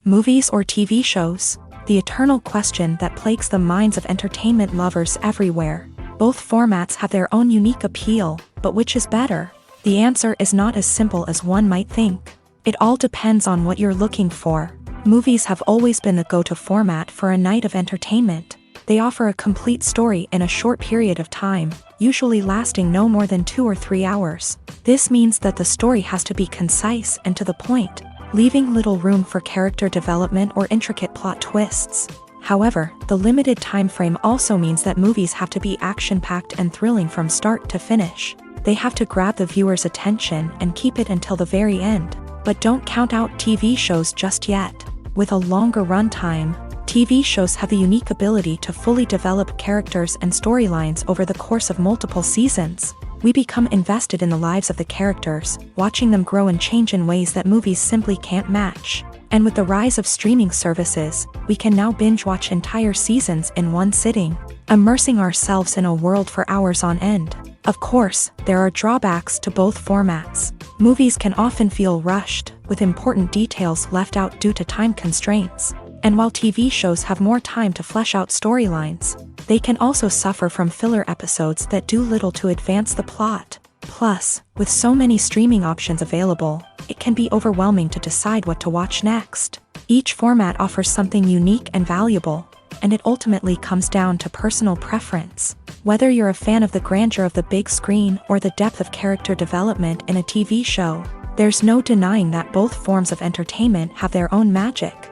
Movies or TV shows? The eternal question that plagues the minds of entertainment lovers everywhere. Both formats have their own unique appeal, but which is better? The answer is not as simple as one might think. It all depends on what you're looking for. Movies have always been the go-to format for a night of entertainment. They offer a complete story in a short period of time, usually lasting no more than 2 or 3 hours. This means that the story has to be concise and to the point, leaving little room for character development or intricate plot twists. However, the limited time frame also means that movies have to be action-packed and thrilling from start to finish. They have to grab the viewer's attention and keep it until the very end. But don't count out TV shows just yet. With a longer runtime, TV shows have the unique ability to fully develop characters and storylines over the course of multiple seasons. We become invested in the lives of the characters, watching them grow and change in ways that movies simply can't match. And with the rise of streaming services, we can now binge-watch entire seasons in one sitting, immersing ourselves in a world for hours on end. Of course, there are drawbacks to both formats. Movies can often feel rushed, with important details left out due to time constraints. And while TV shows have more time to flesh out storylines, they can also suffer from filler episodes that do little to advance the plot. Plus, with so many streaming options available, it can be overwhelming to decide what to watch next. Each format offers something unique and valuable, and it ultimately comes down to personal preference. Whether you're a fan of the grandeur of the big screen or the depth of character development in a TV show, there's no denying that both forms of entertainment have their own magic.